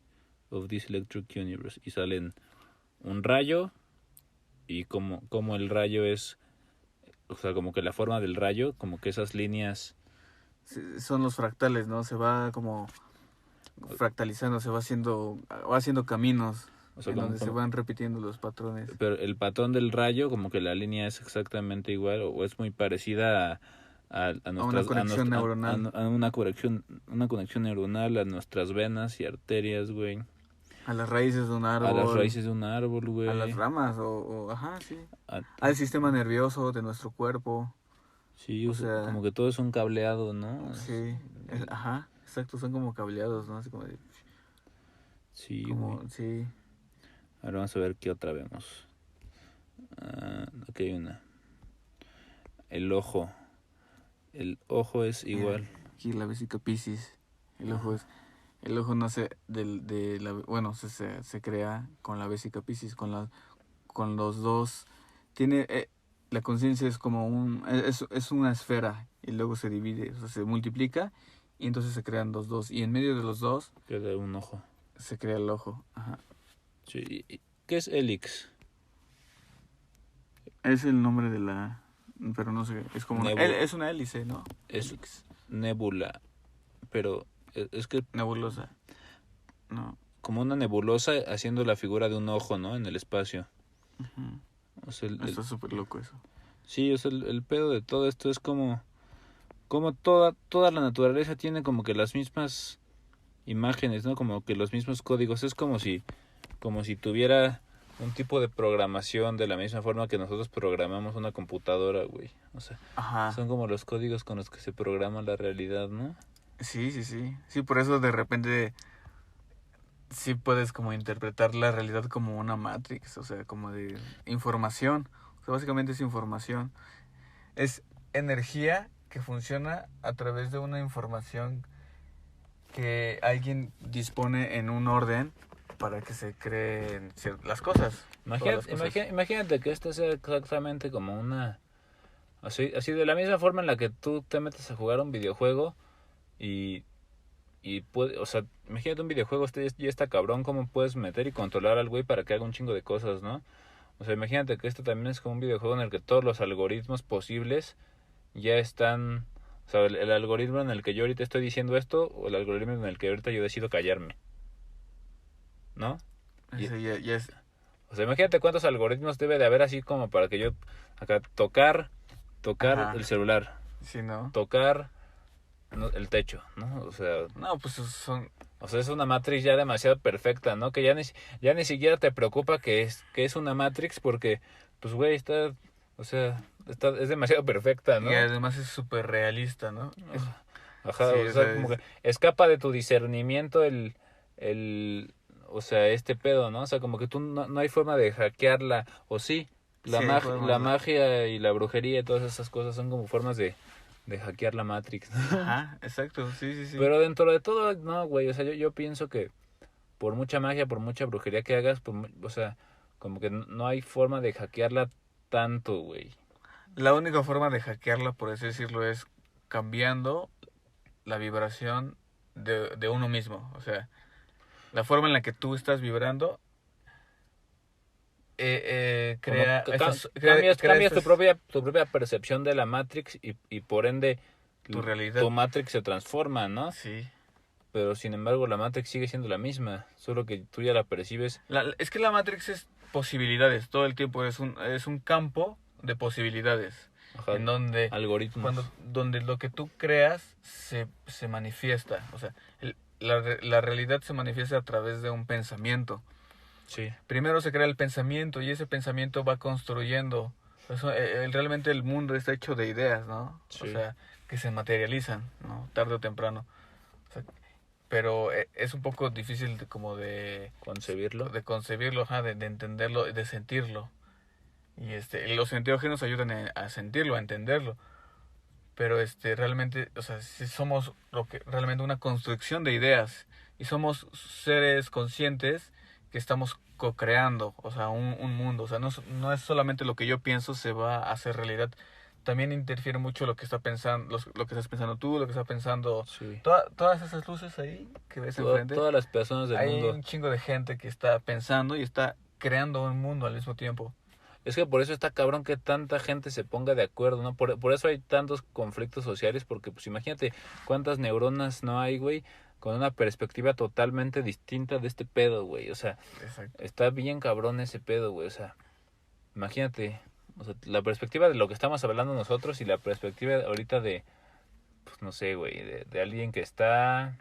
of this electric universe. Y salen un rayo y como el rayo es, o sea, como que la forma del rayo, como que esas líneas... Son los fractales, ¿no? Se va como fractalizando, se va haciendo caminos, o sea, en donde se van repitiendo los patrones. Pero el patrón del rayo, como que la línea es exactamente igual o es muy parecida a una conexión neuronal. A una conexión neuronal a nuestras venas y arterias, güey. A las raíces de un árbol. A las raíces de un árbol, güey. A las ramas, ajá, sí. Al sistema nervioso de nuestro cuerpo. Sí, o sea, como que todo es un cableado, ¿no? Sí, ajá, exacto, son como cableados, ¿no? Así como de... Sí, güey. Sí. Ahora vamos a ver qué otra vemos. Aquí hay una. El ojo. El ojo es igual. Aquí la vesica Piscis. El ojo nace bueno, se crea con la vesica Piscis, con los dos. Tiene la conciencia es como es una esfera y luego se divide, o sea, se multiplica y entonces se crean dos y en medio de los dos queda un ojo. Se crea el ojo. Ajá. Sí. ¿Qué es Helix? Es el nombre de la... Pero no sé, es como es una hélice, ¿no? Es Helix. Nebula, pero es que... Nebulosa, no. Como una nebulosa haciendo la figura de un ojo, ¿no? En el espacio. Uh-huh. O sea, está súper loco eso. Sí, o sea, el pedo de todo esto es como toda la naturaleza tiene como que las mismas imágenes, ¿no? Como que los mismos códigos. Es como si tuviera un tipo de programación de la misma forma que nosotros programamos una computadora, güey. O sea, ajá, son como los códigos con los que se programa la realidad, ¿no? Sí. Sí, por eso de repente sí puedes como interpretar la realidad como una matrix, o sea, como de información. O sea, básicamente es información. Es energía que funciona a través de una información que alguien dispone en un orden para que se creen las cosas. Todas las cosas. Imagínate que esto sea exactamente como una... Así de la misma forma en la que tú te metes a jugar un videojuego y puede, o sea, imagínate un videojuego, ya está cabrón, cómo puedes meter y controlar al güey para que haga un chingo de cosas, ¿no? O sea, imagínate que esto también es como un videojuego en el que todos los algoritmos posibles ya están, o sea, el algoritmo en el que yo ahorita estoy diciendo esto o el algoritmo en el que ahorita yo decido callarme, ¿no? Y, Ese ya es... o sea, imagínate cuántos algoritmos debe de haber así como para que yo acá tocar Ajá. el celular, Sí, ¿no? tocar el techo, ¿no? No, pues son... O sea, es una Matrix ya demasiado perfecta, ¿no? Que ya ni siquiera te preocupa que es una Matrix porque, pues, güey, o sea, es demasiado perfecta, Y ¿no? además es súper realista, ¿no? Ajá, Sí, o o sea, sea, como que escapa de tu discernimiento o sea, este pedo, ¿no? O sea, como que tú no hay forma de hackearla, o sí, sí hay la formas, ¿no? magia y la brujería y todas esas cosas son como formas de hackear la Matrix, ¿no? Ajá, exacto, sí, sí, sí. Pero dentro de todo, no, güey, o sea, yo pienso que por mucha magia, por mucha brujería que hagas, o sea, como que no hay forma de hackearla tanto, güey. La única forma de hackearla, por así decirlo, es cambiando la vibración de uno mismo. O sea, la forma en la que tú estás vibrando Como crea crea cambias estas, tu propia percepción de la Matrix y por ende tu realidad. tu Matrix se transforma, ¿no? Sí. Pero sin embargo la Matrix sigue siendo la misma, solo que tú ya la percibes. Es que la Matrix es posibilidades, todo el tiempo es un campo de posibilidades, Ajá, en donde, algoritmos. donde lo que tú creas se manifiesta. O sea, la realidad se manifiesta a través de un pensamiento. Sí, Primero se crea el pensamiento y ese pensamiento va construyendo. Eso, realmente el mundo está hecho de ideas, ¿no? O sí. sea, que se materializan, ¿no? Tarde o temprano. O sea, pero es un poco difícil Concebirlo. de concebirlo, ajá, de entenderlo, de sentirlo. Y los enteógenos ayudan a sentirlo, a entenderlo. Pero realmente, o sea, si somos lo que realmente una construcción de ideas y somos seres conscientes que estamos co-creando, o sea, un mundo, o sea, no es solamente lo que yo pienso se va a hacer realidad. También interfiere mucho lo que está pensando, lo que estás pensando tú, lo que está pensando Sí. todas esas luces ahí que ves enfrente. Todas las personas del Hay mundo. un chingo de gente que está pensando y está creando un mundo al mismo tiempo. Es que por eso está cabrón que tanta gente se ponga de acuerdo, ¿no? Por eso hay tantos conflictos sociales, porque pues imagínate cuántas neuronas no hay, güey, con una perspectiva totalmente distinta de este pedo, güey. O sea, Exacto. está bien cabrón ese pedo, güey. O sea, imagínate, o sea, la perspectiva de lo que estamos hablando nosotros y la perspectiva ahorita de, pues no sé, güey, de alguien que está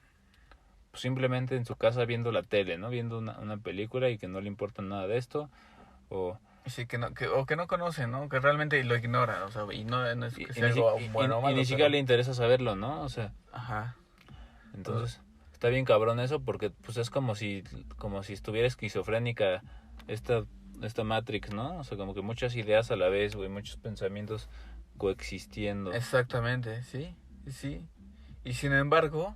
pues, simplemente en su casa viendo la tele, ¿no? Viendo una película y que no le importa nada de esto, o... Sí, o que no conoce, ¿no? Que realmente lo ignora, o sea, y no es que Y sea ni, si- algo bueno o y malo, ni siquiera pero... le interesa saberlo, ¿no? O sea, Ajá. entonces está bien cabrón eso porque pues es como si estuviera esquizofrénica esta esta Matrix, ¿no? O sea, como que muchas ideas a la vez, güey, muchos pensamientos coexistiendo. Exactamente, sí, sí. Y sin embargo,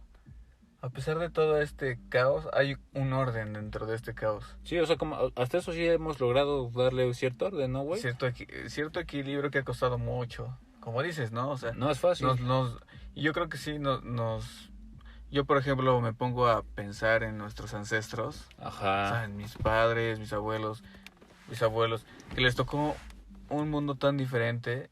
a pesar de todo este caos, hay un orden dentro de este caos. Sí, o sea, como hasta eso sí hemos logrado darle cierto orden, ¿no, güey? Cierto equilibrio que ha costado mucho. Como dices, ¿no? O sea, No es fácil. y yo creo que sí yo, por ejemplo, me pongo a pensar en nuestros ancestros, o sea, Ajá. en mis padres, mis abuelos, que les tocó un mundo tan diferente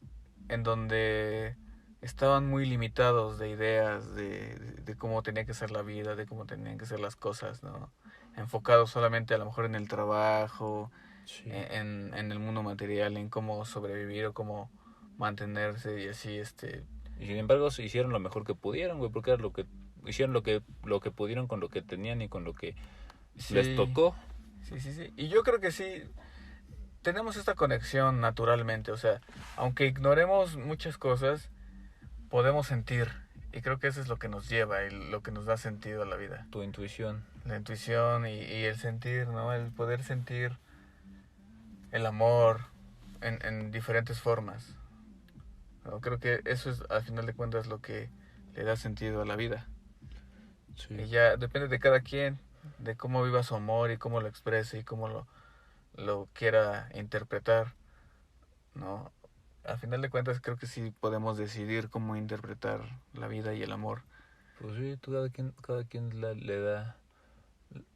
en donde estaban muy limitados de ideas de cómo tenía que ser la vida, de cómo tenían que ser las cosas, ¿no? Enfocados solamente a lo mejor en el trabajo, Sí. en el mundo material, en cómo sobrevivir o cómo mantenerse y así, Y sin embargo, se hicieron lo mejor que pudieron, güey, porque era lo que hicieron lo que pudieron con lo que tenían y con lo que les sí, tocó. sí, sí, sí. Y yo creo que sí, tenemos esta conexión naturalmente, o sea, aunque ignoremos muchas cosas, podemos sentir. Y creo que eso es lo que nos lleva y lo que nos da sentido a la vida. Tu intuición. La intuición y el sentir, ¿no? El poder sentir el amor en diferentes formas. ¿No? Creo que eso es, al final de cuentas, lo que le da sentido a la vida. Sí. Y ya depende de cada quien. de cómo viva su amor y cómo lo exprese y cómo lo quiera interpretar, ¿no? A final de cuentas creo que sí podemos decidir cómo interpretar la vida y el amor. Pues sí, cada quien le da,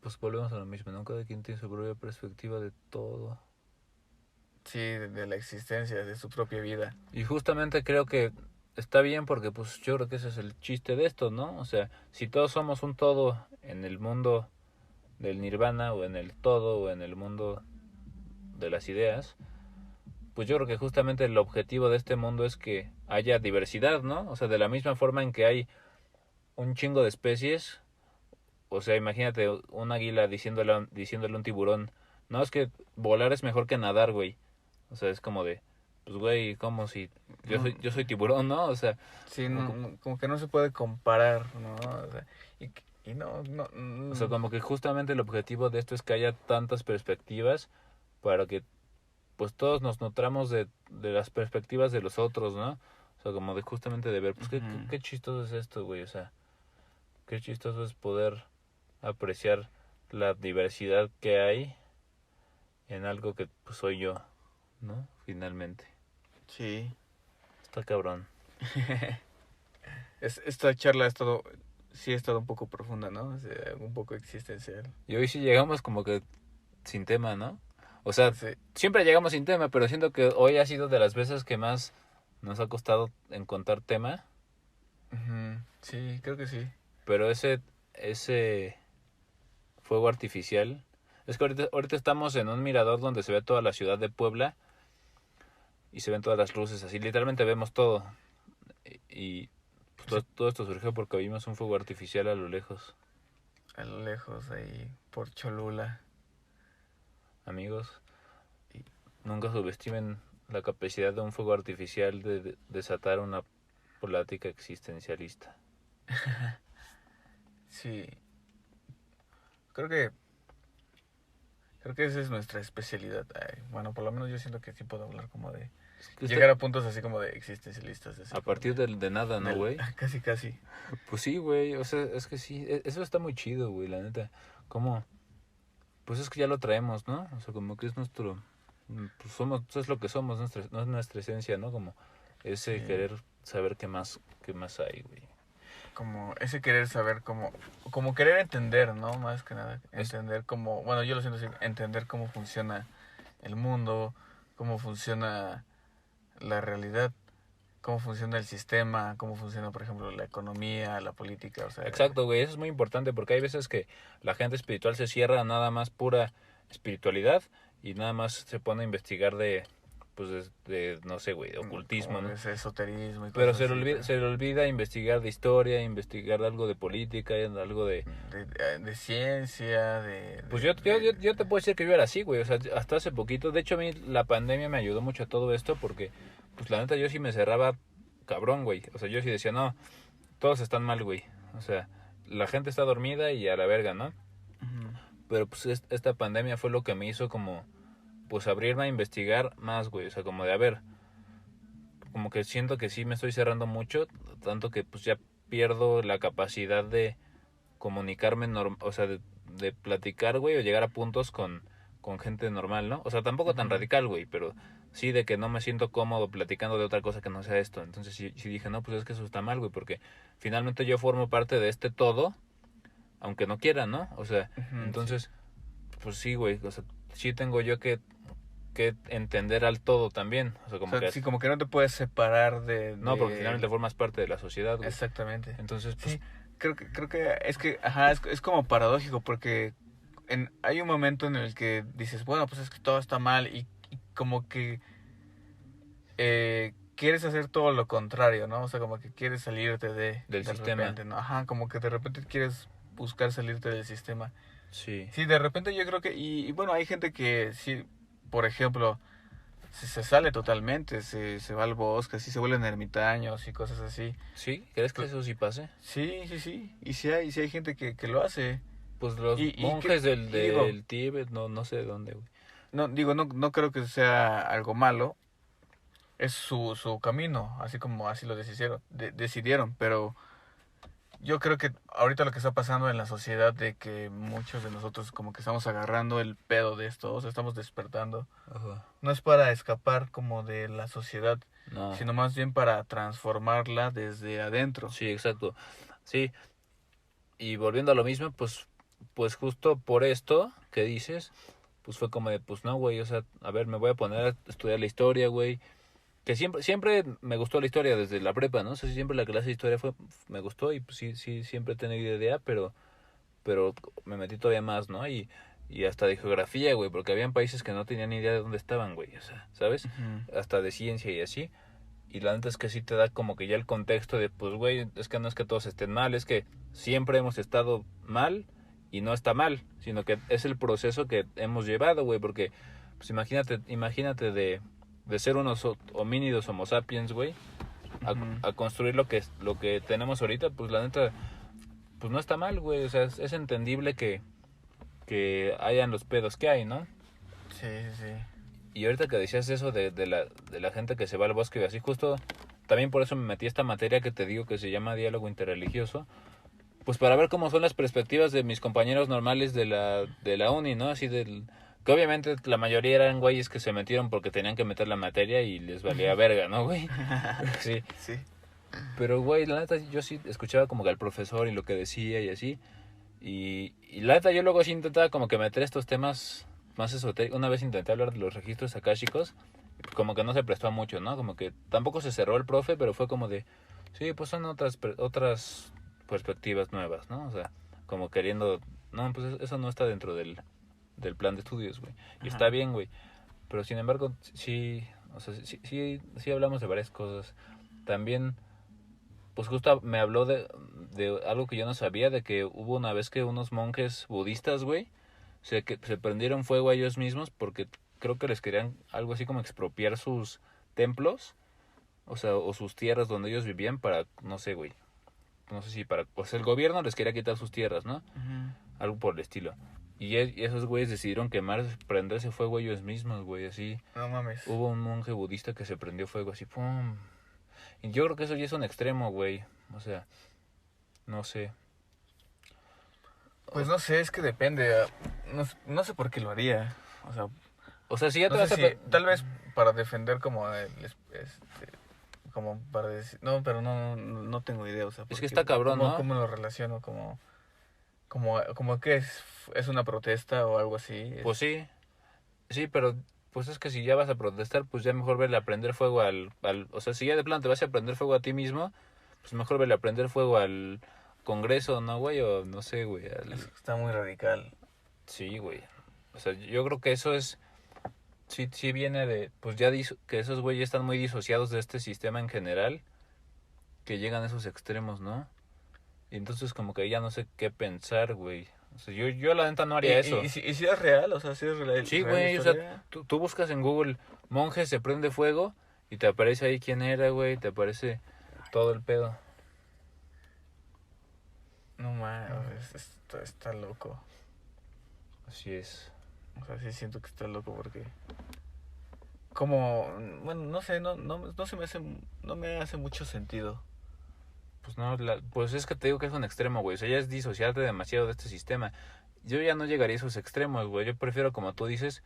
pues volvemos a lo mismo, ¿no? Cada quien tiene su propia perspectiva de todo. Sí, de la existencia, de su propia vida. Y justamente creo que está bien porque pues yo creo que ese es el chiste de esto, ¿no? O sea, si todos somos un todo en el mundo del nirvana o en el todo o en el mundo de las ideas, pues yo creo que justamente el objetivo de este mundo es que haya diversidad, ¿no? O sea, de la misma forma en que hay un chingo de especies, o sea, imagínate un águila diciéndole a un tiburón, no, es que volar es mejor que nadar, güey. O sea, es como de, pues güey, como si yo soy tiburón, ¿no? O sea, Sí, como, como que no se puede comparar, ¿no? O sea, y no, no, o sea, como que justamente el objetivo de esto es que haya tantas perspectivas para que pues todos nos nutramos de las perspectivas de los otros, ¿no? O sea, como de justamente de ver, pues qué chistoso es esto, güey, o sea, qué chistoso es poder apreciar la diversidad que hay en algo que pues soy yo, ¿no? Finalmente. Sí. Está cabrón. Esta charla sí ha estado un poco profunda, ¿no? O sea, un poco existencial. Y hoy sí llegamos como que sin tema, ¿no? O sea, Sí. siempre llegamos sin tema, pero siento que hoy ha sido de las veces que más nos ha costado encontrar tema. Ujú. Sí, creo que sí. Pero ese fuego artificial. Es que ahorita estamos en un mirador donde se ve toda la ciudad de Puebla y se ven todas las luces, así literalmente vemos todo. Y pues, todo esto surgió porque vimos un fuego artificial a lo lejos. A lo lejos, ahí, por Cholula. Amigos, nunca subestimen la capacidad de un fuego artificial de desatar una plática existencialista. Sí, creo que creo que esa es nuestra especialidad. Ay, bueno, por lo menos yo siento que sí puedo hablar como de Es que llegar a puntos así como de existencialistas, así a como partir de nada, ¿no, güey? casi casi. Pues sí, güey, o sea, es que sí, eso está muy chido, güey, la neta. ¿Cómo? Pues es que ya lo traemos, ¿no? O sea, como que es nuestro, pues somos, es lo que somos, no es nuestra esencia, ¿no? Como ese Sí, querer saber qué más hay, güey. como ese querer saber como querer entender, ¿no? Más que nada, Es, entender cómo, bueno, yo lo siento así, entender cómo funciona el mundo, cómo funciona la realidad, cómo funciona el sistema, cómo funciona, por ejemplo, la economía, la política, o sea, exacto, güey, eso es muy importante porque hay veces que la gente espiritual se cierra a nada más pura espiritualidad y nada más se pone a investigar pues, no sé, güey, de ocultismo, como ¿no? de ese esoterismo y Pero cosas así, pero se le olvida investigar de historia, investigar algo de política, algo de... de ciencia, Pues yo te puedo decir que yo era así, güey, o sea, hasta hace poquito, de hecho a mí la pandemia me ayudó mucho a todo esto porque, pues la neta yo sí me cerraba cabrón, güey, o sea, yo sí decía, no, todos están mal, güey, o sea, la gente está dormida y a la verga, ¿no? Ujú. Pero pues esta pandemia fue lo que me hizo como, pues abrirme a investigar más, güey, o sea, como de, a ver, como que siento que sí me estoy cerrando mucho, tanto que pues ya pierdo la capacidad de comunicarme, o sea, de platicar, güey, o llegar a puntos con gente normal, ¿no? O sea, tampoco tan Ujú. radical, güey, pero sí de que no me siento cómodo platicando de otra cosa que no sea esto. Entonces sí dije, no, pues es que eso está mal, güey, porque finalmente yo formo parte de este todo, aunque no quiera, ¿no? O sea, Ujú, sí. entonces, pues sí, güey, o sea, sí tengo yo que entender al todo también, o sea, O como sea, que, sí, como que no te puedes separar no, porque finalmente formas parte de la sociedad, güey. exactamente. Entonces, pues, Sí, creo que es que, ajá, es como paradójico porque hay un momento en el que dices, bueno, pues es que todo está mal y como que quieres hacer todo lo contrario, ¿no? O sea, como que quieres salirte del de sistema, repente, ¿no? Ajá, como que de repente quieres buscar salirte del sistema. sí, Sí, de repente yo creo que, y bueno, hay gente que sí, por ejemplo, se sale totalmente, se va al bosque, así se vuelven ermitaños y cosas así. ¿sí? ¿Crees que Pe- eso sí pase? Sí, sí, sí, y sí hay gente que lo hace. Pues los Y, monjes y digo, del Tíbet, no sé de dónde, güey. no creo que sea algo malo, es su camino, así como así lo decidieron, pero yo creo que ahorita lo que está pasando en la sociedad de que muchos de nosotros como que estamos agarrando el pedo de esto, o sea, estamos despertando, Ajá. no es para escapar como de la sociedad, No. sino más bien para transformarla desde adentro. Sí, exacto. Sí, y volviendo a lo mismo, pues justo por esto que dices, pues fue como de, pues no, güey, o sea, a ver, me voy a poner a estudiar la historia, güey. Que siempre me gustó la historia desde la prepa, ¿no? O sea, siempre la clase de historia me gustó y pues sí, siempre he tenido idea, pero me metí todavía más, ¿no? Y hasta de geografía, güey, porque habían países que no tenían ni idea de dónde estaban, güey, o sea, ¿sabes? Ujú. Hasta de ciencia y así. Y la neta es que sí te da como que ya el contexto de, pues, güey, es que no es que todos estén mal, es que siempre hemos estado mal y no está mal, sino que es el proceso que hemos llevado, güey, porque, pues, imagínate de ser unos homínidos homo sapiens, güey, Ujú. a construir lo que tenemos ahorita, pues, la neta, pues, no está mal, güey, o sea, es entendible que hayan los pedos que hay, ¿no? Sí, sí, sí. Y ahorita que decías eso de la gente que se va al bosque y así, justo también por eso me metí a esta materia que te digo que se llama diálogo interreligioso, pues para ver cómo son las perspectivas de mis compañeros normales de la uni, ¿no? Así del... Que obviamente la mayoría eran güeyes que se metieron porque tenían que meter la materia y les valía verga, ¿no, güey? Sí. Sí. Pero, güey, la neta yo sí escuchaba como que al profesor y lo que decía y así. Y la neta yo luego sí intentaba como que meter estos temas más esotéricos. Una vez intenté hablar de los registros akáshicos, como que no se prestó a mucho, ¿no? Como que tampoco se cerró el profe, pero fue como de, sí, pues son otras perspectivas nuevas, ¿no? O sea, como queriendo, no, pues eso no está dentro del plan de estudios, güey. Y está Ajá. bien, güey. Pero sin embargo, sí, o sea, sí hablamos de varias cosas. También pues justo me habló de algo que yo no sabía, de que hubo una vez que unos monjes budistas, güey, que se prendieron fuego a ellos mismos porque creo que les querían algo así como expropiar sus templos, o sea, o sus tierras donde ellos vivían para, no sé, güey, no sé si para, pues el gobierno les quería quitar sus tierras, ¿no? Ujú. Algo por el estilo. Y esos güeyes decidieron prenderse fuego ellos mismos, güey, así. No mames. Hubo un monje budista que se prendió fuego así, pum. Y yo creo que eso ya es un extremo, güey. O sea, no sé. Pues no sé, es que depende. No, no sé por qué lo haría. O sea, O sea, si ya te no sé vas a... si, tal vez para defender como como para decir, no, pero no tengo idea, o sea, Es que porque está cabrón, ¿no? cómo lo relaciono, como que es una protesta o algo así, Pues sí, pero pues es que si ya vas a protestar, pues ya mejor verle a prender fuego o sea, si ya de plano te vas a prender fuego a ti mismo, pues mejor verle a prender fuego al Congreso, ¿no, güey? O no sé, güey. está muy radical. Sí, güey. O sea, yo creo que eso es... Sí viene de... Pues ya que esos güeyes están muy disociados de este sistema en general, que llegan a esos extremos, ¿no? Y entonces como que ya no sé qué pensar, güey. O sea, yo la neta no haría eso. Y si es real, o sea, si es Sí, real la güey, o sea, historia. tú buscas en Google monje se prende fuego y te aparece ahí quién era, güey, te aparece todo el pedo. No mames, está loco. Así es. O sea, sí siento que está loco porque como, bueno, no sé, no se me hace, no me hace mucho sentido. Pues no, pues es que te digo que es un extremo, güey. O sea, ya es disociarte demasiado de este sistema. Yo ya no llegaría a esos extremos, güey. Yo prefiero, como tú dices,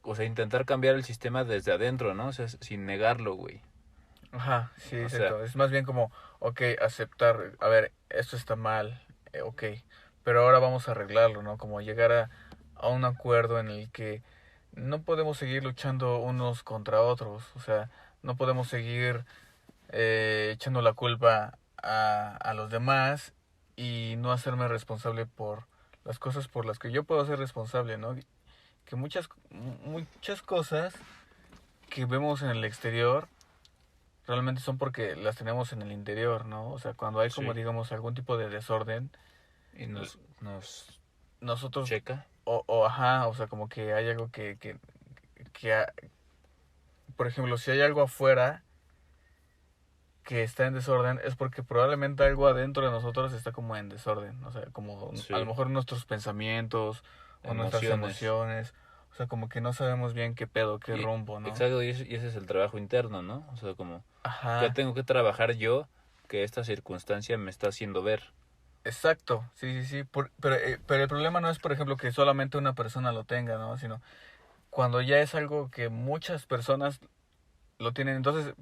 o sea, intentar cambiar el sistema desde adentro, ¿no? O sea, sin negarlo, güey. Ajá, sí, O sea, exacto. Es más bien como, ok, aceptar, a ver, esto está mal, ok, pero ahora vamos a arreglarlo, ¿no? Como llegar a un acuerdo en el que no podemos seguir luchando unos contra otros, o sea, no podemos seguir echando la culpa a los demás y no hacerme responsable por las cosas por las que yo puedo ser responsable, ¿no? Que muchas cosas que vemos en el exterior realmente son porque las tenemos en el interior, ¿no? O sea, cuando hay como sí. digamos algún tipo de desorden, Y nos nosotros, checa. ajá, o sea, como que hay algo que, por ejemplo, si hay algo afuera que está en desorden, es porque probablemente algo adentro de nosotros está como en desorden, o sea, como a lo Sí. mejor nuestros pensamientos o nuestras Emociones. emociones, o sea, como que no sabemos bien qué pedo, qué Y, rumbo, ¿no? exacto, y ese es el trabajo interno, ¿no? O sea, como, ¿qué Ajá, tengo que trabajar yo que esta circunstancia me está haciendo ver. Exacto, sí, sí, sí. Pero el problema no es, por ejemplo, que solamente una persona lo tenga, ¿no? Sino cuando ya es algo que muchas personas lo tienen. Entonces,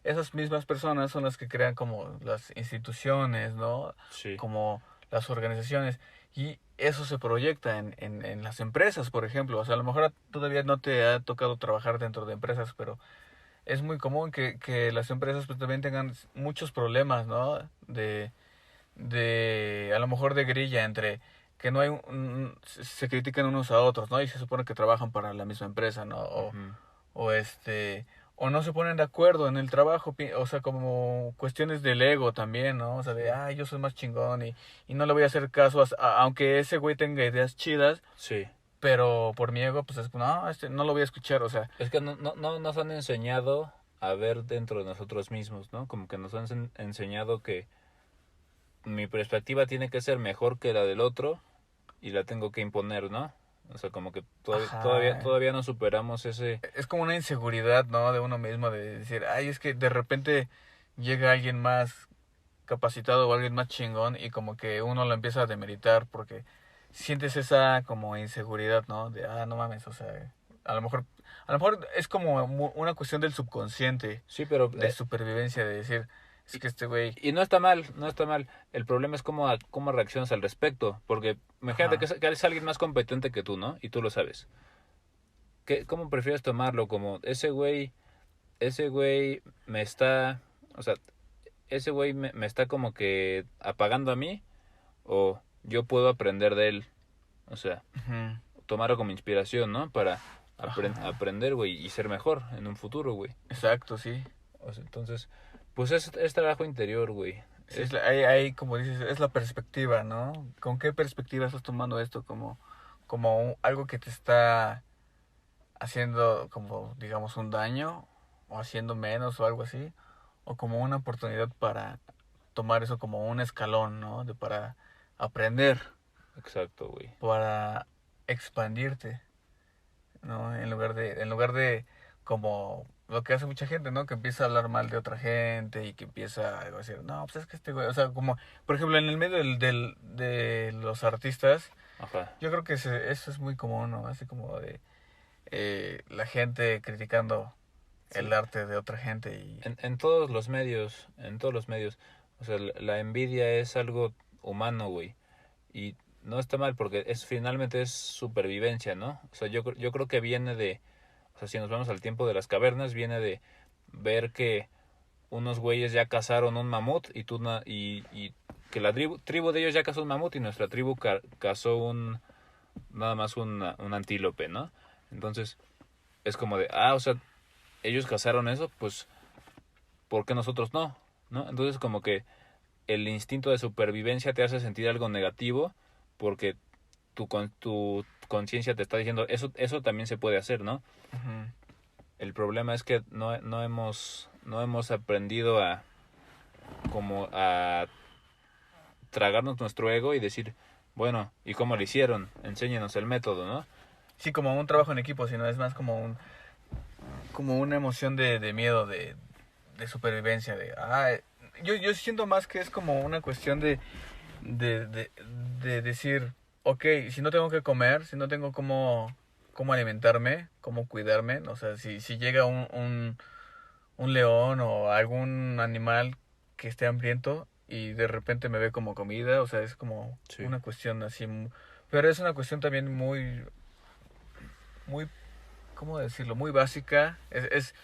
esas mismas personas son las que crean como las instituciones, ¿no? Sí, Como las organizaciones. Y eso se proyecta en las empresas, por ejemplo. O sea, a lo mejor todavía no te ha tocado trabajar dentro de empresas, pero es muy común que las empresas pues también tengan muchos problemas, ¿no? De a lo mejor de grilla entre que no hay se critican unos a otros, ¿no? Y se supone que trabajan para la misma empresa, ¿no? ujú, O o no se ponen de acuerdo en el trabajo, o sea, como cuestiones del ego también, ¿no? O sea, de, sí, yo soy más chingón y no le voy a hacer caso aunque ese güey tenga ideas chidas, sí. pero por mi ego, pues es, no, no lo voy a escuchar, o sea, Es que no nos han enseñado a ver dentro de nosotros mismos, ¿no? Como que nos han enseñado que mi perspectiva tiene que ser mejor que la del otro y la tengo que imponer, ¿no? O sea, como que ajá, todavía no superamos ese... es como una inseguridad, ¿no? De uno mismo, de decir, es que de repente llega alguien más capacitado o alguien más chingón y como que uno lo empieza a demeritar porque sientes esa como inseguridad, ¿no? De, no mames, o sea, a lo mejor es como una cuestión del subconsciente, Sí, pero... de supervivencia, de decir, es y, que este güey, y no está mal, no está mal. El problema es cómo reaccionas al respecto, porque imagínate ajá, que eres alguien más competente que tú, ¿no? Y tú lo sabes. ¿Cómo prefieres tomarlo? Como ese güey me está, o sea, ese güey me está como que apagando a mí o yo puedo aprender de él, o sea, ujú, tomarlo como inspiración, ¿no? Para ajá, aprender, güey, y ser mejor en un futuro, güey. exacto, sí. O sea, entonces, pues es trabajo interior, güey. Sí, Es ahí, como dices, es la perspectiva, ¿no? ¿Con qué perspectiva estás tomando esto? Como algo que te está haciendo, como, digamos, un daño, o haciendo menos o algo así, o como una oportunidad para tomar eso como un escalón, ¿no? Para aprender, exacto, güey. para expandirte, ¿no? En lugar de como lo que hace mucha gente, ¿no? Que empieza a hablar mal de otra gente y que empieza a decir, no, pues es que este güey, o sea, como, por ejemplo, en el medio de los artistas, Ajá. yo creo que eso es muy común, ¿no? Así como de la gente criticando Sí. el arte de otra gente y... En todos los medios, en todos los medios. O sea, la envidia es algo humano, güey. Y no está mal porque finalmente es supervivencia, ¿no? O sea, yo creo que viene de, o sea, si nos vamos al tiempo de las cavernas, viene de ver que unos güeyes ya cazaron un mamut y y que la tribu de ellos ya cazó un mamut y nuestra tribu cazó nada más un antílope, ¿no? Entonces, es como de, o sea, ellos cazaron eso, pues, ¿por qué nosotros no? ¿No? Entonces, como que el instinto de supervivencia te hace sentir algo negativo porque tu conciencia te está diciendo eso también se puede hacer, ¿no? Ujú. El problema es que no hemos aprendido como a tragarnos nuestro ego y decir, bueno, ¿y cómo lo hicieron? Enséñenos el método, ¿no? Sí, como un trabajo en equipo, sino es más como una emoción de miedo, de supervivencia, yo siento más que es como una cuestión de, de, de decir, ok, si no tengo que comer, si no tengo cómo alimentarme, cómo cuidarme, o sea, si llega un león o algún animal que esté hambriento y de repente me ve como comida, o sea, es como Sí. una cuestión así, pero es una cuestión también muy, ¿cómo decirlo? Muy básica, es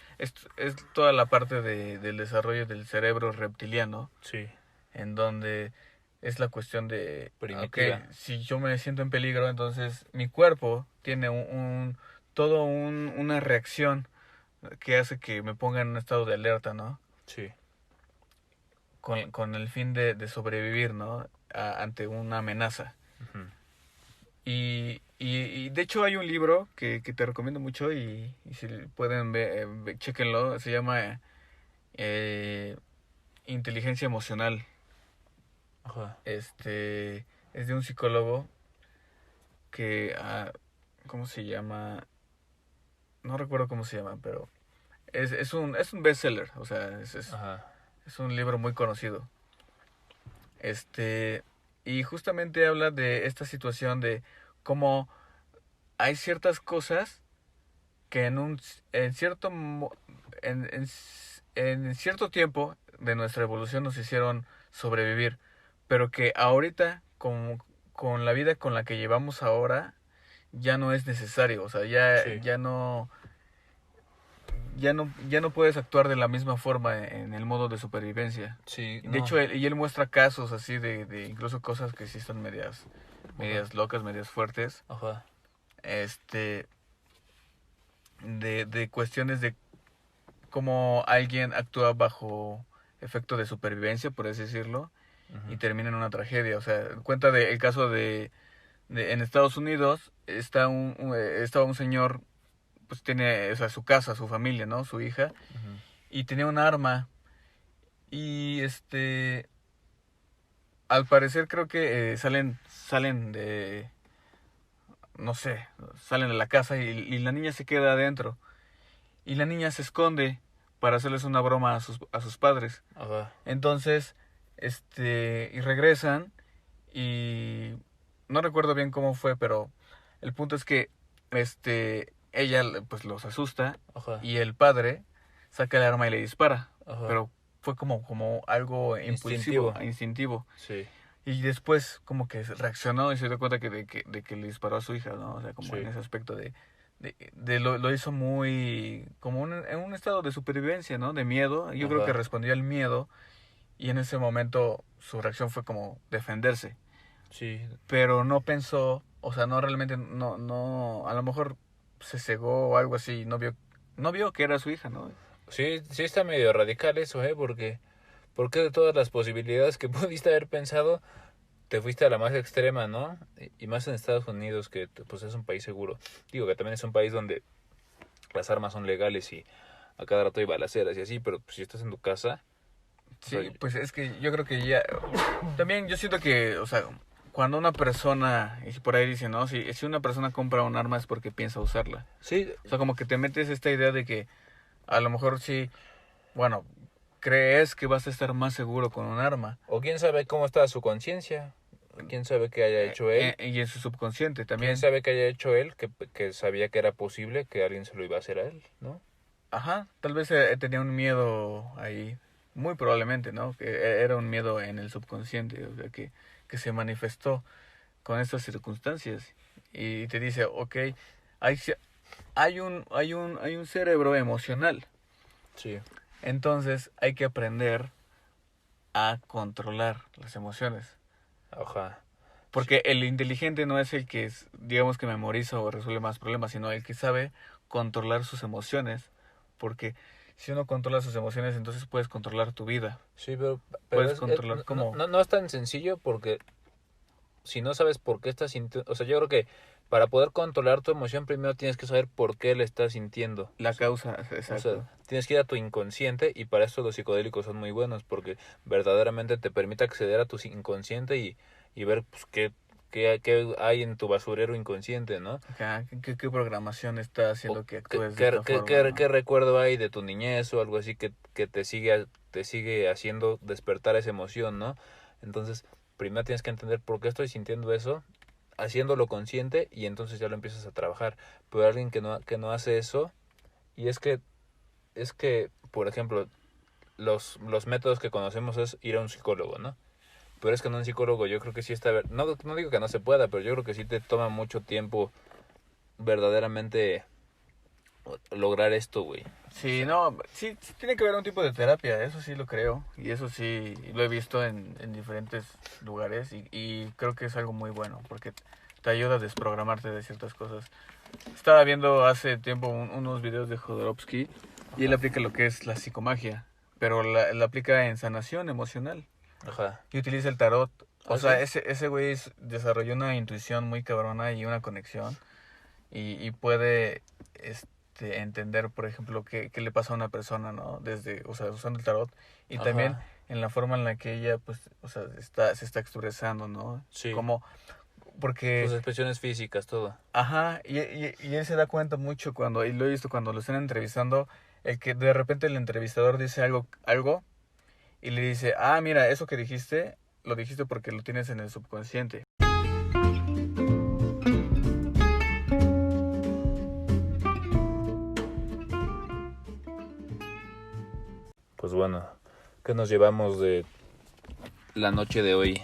toda la parte del desarrollo del cerebro reptiliano, Sí. en donde es la cuestión de, ok, Primitiva. si yo me siento en peligro, entonces mi cuerpo tiene una reacción que hace que me ponga en un estado de alerta, ¿no? Sí. Con el fin de sobrevivir, ¿no? Ante una amenaza. Ujú. Y de hecho hay un libro que te recomiendo mucho y si pueden ver, chéquenlo, se llama eh, Inteligencia Emocional. Ajá. Es de un psicólogo que, ¿cómo se llama? No recuerdo cómo se llama, pero es un bestseller, o sea, Ajá. Es un libro muy conocido. Y justamente habla de esta situación de cómo hay ciertas cosas que en cierto en cierto tiempo de nuestra evolución nos hicieron sobrevivir, pero que ahorita con la vida con la que llevamos ahora ya no es necesario, o sea, Sí, ya no puedes actuar de la misma forma en el modo de supervivencia. sí, De no. hecho, él muestra casos así de incluso cosas que sí están Ajá, medias locas, medias fuertes, ajá, este, de cuestiones de cómo alguien actúa bajo efecto de supervivencia, por así decirlo, y ujú, termina en una tragedia. O sea, cuenta el caso en Estados Unidos estaba un señor, pues tiene, o sea, su casa, su familia, ¿no? Su hija, ujú, y tenía un arma. Y al parecer creo que salen no sé, salen de la casa y la niña se queda adentro. Y la niña se esconde para hacerles una broma a sus padres. ajá, Entonces, y regresan y no recuerdo bien cómo fue, pero el punto es que, ella pues los asusta ajá, y el padre saca el arma y le dispara, ajá. pero fue como algo impulsivo, Instintivo, instintivo. sí, Y después como que reaccionó y se dio cuenta de que le disparó a su hija, ¿no? O sea, como en sí, ese aspecto lo hizo muy, como en un estado de supervivencia, ¿no? De miedo. Yo creo que ajá, respondió al miedo y en ese momento su reacción fue como defenderse. sí. Pero no pensó, o sea, no realmente, a lo mejor se cegó o algo así, no vio que era su hija, ¿no? Sí, sí está medio radical eso, ¿eh? Porque de todas las posibilidades que pudiste haber pensado, te fuiste a la más extrema, ¿no? Y más en Estados Unidos, que pues es un país seguro. Digo que también es un país donde las armas son legales y a cada rato hay balaceras y así, pero pues, si estás en tu casa, o sea, Sí, pues es que yo creo que ya, también yo siento que, o sea, cuando una persona, y por ahí dice, ¿no? Si una persona compra un arma es porque piensa usarla. sí, O sea, como que te metes esta idea de que a lo mejor sí, bueno, crees que vas a estar más seguro con un arma. o quién sabe cómo está su conciencia, quién sabe qué haya hecho él, Y en su subconsciente quién también. sabe qué haya hecho él, que sabía que era posible que alguien se lo iba a hacer a él, ¿no? Ajá, tal vez tenía un miedo ahí, muy probablemente, ¿no? Que era un miedo en el subconsciente, o sea, que se manifestó con estas circunstancias. Y te dice, ok, hay, ci- hay un cerebro emocional. Sí, Entonces hay que aprender a controlar las emociones. ajá, sí, Porque el inteligente no es el que, digamos que memoriza o resuelve más problemas, sino el que sabe controlar sus emociones. Porque si uno controla sus emociones, entonces puedes controlar tu vida. sí, pero Puedes controlar no, cómo... no es tan sencillo porque si no sabes por qué estás sintiendo, o sea, yo creo que para poder controlar tu emoción primero tienes que saber por qué la estás sintiendo. La causa, O sea, exacto. tienes que ir a tu inconsciente y para eso los psicodélicos son muy buenos porque verdaderamente te permite acceder a tu inconsciente y ver pues, qué hay en tu basurero inconsciente, ¿no? Ajá, ¿qué programación está O haciendo que actúes de esta forma, qué no? recuerdo hay de tu niñez o algo así que te sigue haciendo despertar esa emoción, ¿no? Entonces, primero tienes que entender por qué estoy sintiendo eso, haciéndolo consciente y entonces ya lo empiezas a trabajar. Pero alguien que no hace eso, y es que, por ejemplo, los métodos que conocemos es ir a un psicólogo, ¿no? Pero es que en un psicólogo yo creo que sí está... No digo que no se pueda, pero yo creo que sí te toma mucho tiempo verdaderamente lograr esto, güey. O Sí, sea, no, sí, sí tiene que haber un tipo de terapia, eso sí lo creo. Y eso sí lo he visto en diferentes lugares y creo que es algo muy bueno porque te ayuda a desprogramarte de ciertas cosas. Estaba viendo hace tiempo unos videos de Jodorowsky y él ajá, aplica lo que es la psicomagia, pero la aplica en sanación emocional ajá. y utiliza el tarot. O ¿Ah, sea, sí? ese güey desarrolló una intuición muy cabrona y una conexión y puede entender, por ejemplo, qué le pasa a una persona, ¿no? Desde, o sea, usando el tarot y también Ajá, en la forma en la que ella, pues, o sea, se está expresando, ¿no? sí. Como, Sus porque expresiones físicas, todo. ajá, y él se da cuenta mucho cuando, y lo he visto cuando lo están entrevistando, el que de repente el entrevistador dice algo y le dice, ah, mira, eso que dijiste, lo dijiste porque lo tienes en el subconsciente. Pues bueno, ¿qué nos llevamos de la noche de hoy?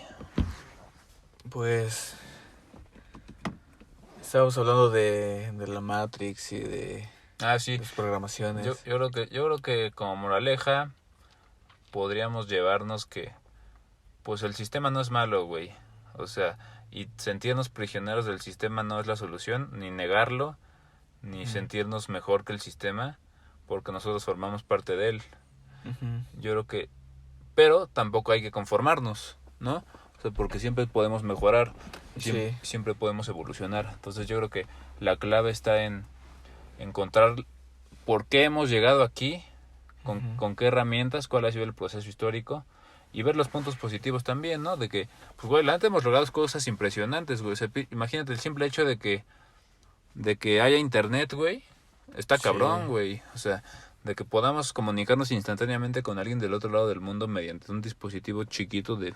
Pues estábamos hablando de la Matrix y de Sí, las programaciones. yo creo que como moraleja podríamos llevarnos que pues el sistema no es malo, güey. O sea, y sentirnos prisioneros del sistema no es la solución, ni negarlo, ni sentirnos mejor que el sistema, porque nosotros formamos parte de él. Yo creo que... Pero tampoco hay que conformarnos, ¿no? O sea, porque siempre podemos mejorar, siempre podemos evolucionar. Entonces yo creo que la clave está en encontrar por qué hemos llegado aquí, con qué herramientas, cuál ha sido el proceso histórico, y ver los puntos positivos también, ¿no? De que, pues, güey, la neta hemos logrado cosas impresionantes, güey. O sea, imagínate el simple hecho de que haya internet, güey, está cabrón, güey. O sea, de que podamos comunicarnos instantáneamente con alguien del otro lado del mundo mediante un dispositivo chiquito de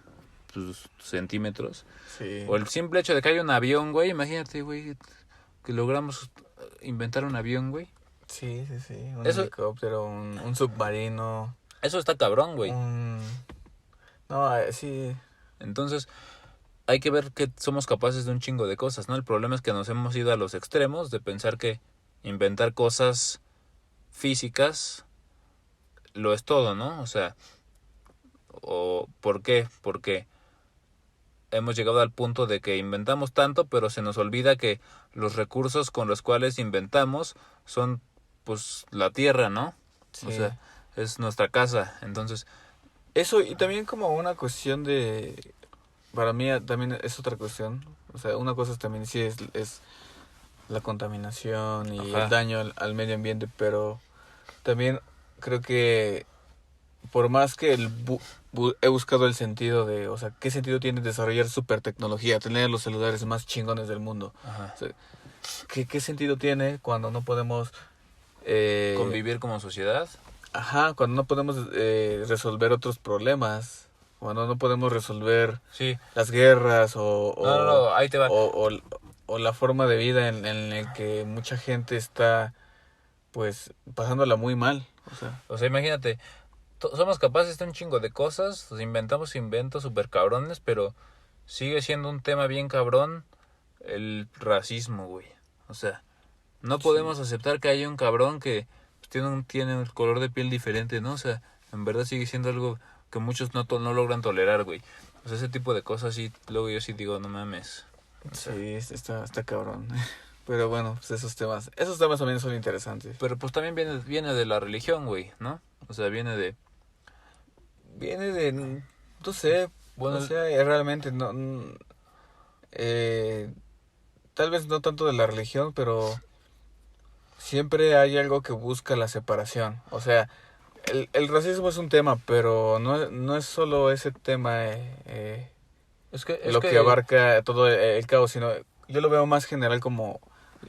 centímetros. Sí. O el simple hecho de que haya un avión, güey. Imagínate, güey, que logramos inventar un avión, güey. Sí. Un helicóptero, un submarino. Eso está cabrón, güey. No, sí. Entonces, hay que ver que somos capaces de un chingo de cosas, ¿no? El problema es que nos hemos ido a los extremos de pensar que inventar cosas físicas lo es todo, ¿no? O sea, ¿por qué? Porque hemos llegado al punto de que inventamos tanto, pero se nos olvida que los recursos con los cuales inventamos son, pues, la tierra, ¿no? Sí. O sea, es nuestra casa. Entonces, eso, y también como una cuestión de... Para mí también es otra cuestión. O sea, una cosa también sí es la contaminación y el daño al medio ambiente, pero también creo que por más que he buscado el sentido de, o sea, ¿qué sentido tiene desarrollar super tecnología, tener los celulares más chingones del mundo? O sea, ¿qué sentido tiene cuando no podemos... convivir como sociedad? Cuando no podemos resolver otros problemas, cuando no podemos resolver las guerras No, ahí te va. O la forma de vida en el que mucha gente está, pues, pasándola muy mal. O sea, imagínate, somos capaces de un chingo de cosas, inventamos inventos super cabrones, pero sigue siendo un tema bien cabrón el racismo, güey. O sea, no podemos aceptar que haya un cabrón que tiene un color de piel diferente, ¿no? O sea, en verdad sigue siendo algo que muchos no logran tolerar, güey. O sea, ese tipo de cosas sí, luego yo sí digo, no mames. O sea, sí, está cabrón. Pero bueno, pues esos temas también son interesantes. Pero pues también viene de la religión, güey, ¿no? O sea, viene de, no sé, bueno, o sea, realmente no... tal vez no tanto de la religión, pero siempre hay algo que busca la separación. O sea, el racismo es un tema, pero no es solo ese tema que abarca todo el caos, sino yo lo veo más general como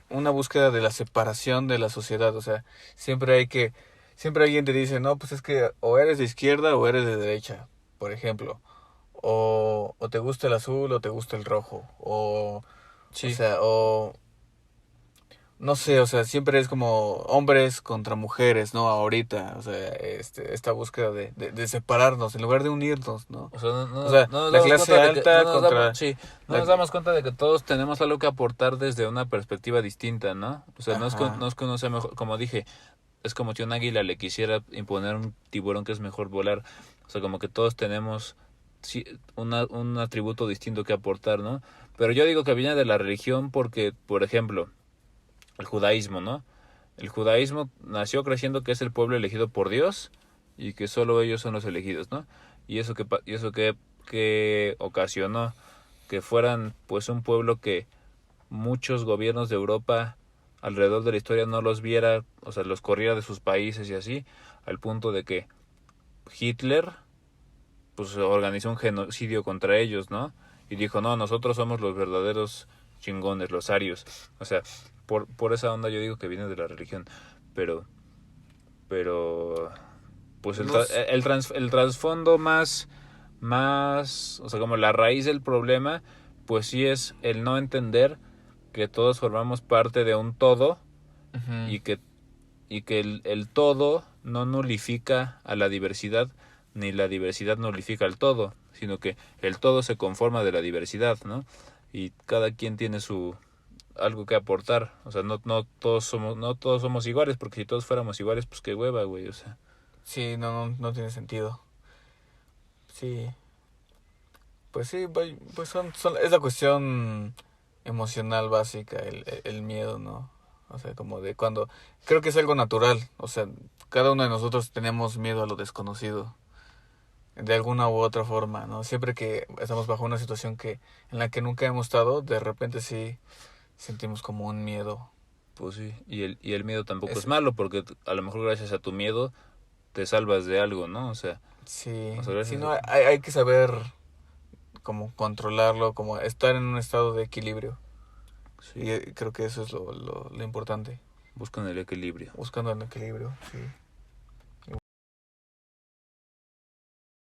una búsqueda de la separación de la sociedad. O sea, siempre alguien te dice, no, pues es que o eres de izquierda o eres de derecha, por ejemplo. O te gusta el azul o te gusta el rojo. O sea, no sé, o sea, siempre es como hombres contra mujeres, ¿no? Ahorita, o sea, esta búsqueda de separarnos en lugar de unirnos, ¿no? O sea, la clase alta contra... No nos damos cuenta de que todos tenemos algo que aportar desde una perspectiva distinta, ¿no? O sea, no es que uno sea mejor, como dije, es como si un águila le quisiera imponer a un tiburón que es mejor volar. O sea, como que todos tenemos un atributo distinto que aportar, ¿no? Pero yo digo que viene de la religión porque, por ejemplo, el judaísmo, ¿no? El judaísmo nació creciendo que es el pueblo elegido por Dios y que solo ellos son los elegidos, ¿no? Y eso que ocasionó que fueran pues un pueblo que muchos gobiernos de Europa alrededor de la historia no los viera, o sea, los corriera de sus países y así, al punto de que Hitler pues organizó un genocidio contra ellos, ¿no? Y dijo, no, nosotros somos los verdaderos chingones, los arios. O sea, por esa onda yo digo que viene de la religión. Pero pues Los- el trasfondo más, o sea, como la raíz del problema, pues sí es el no entender que todos formamos parte de un todo Ujú. y que el todo no nulifica a la diversidad, ni la diversidad nulifica al todo, sino que el todo se conforma de la diversidad, ¿no? Y cada quien tiene su algo que aportar, o sea, no todos somos iguales, porque si todos fuéramos iguales, pues qué hueva, güey, o sea. Sí, no tiene sentido. Sí, pues sí, pues es la cuestión emocional básica, el miedo, ¿no? O sea, como de cuando, creo que es algo natural, o sea, cada uno de nosotros tenemos miedo a lo desconocido, de alguna u otra forma, ¿no? Siempre que estamos bajo una situación en la que nunca hemos estado, de repente sí sentimos como un miedo. Pues sí, y el miedo tampoco es Es, malo, porque a lo mejor gracias a tu miedo te salvas de algo, ¿no? sí, O sea, sí, gracias no, a... hay que saber como controlarlo, como estar en un estado de equilibrio. Sí, Y creo que eso es lo importante, buscan el equilibrio. buscando el equilibrio, sí.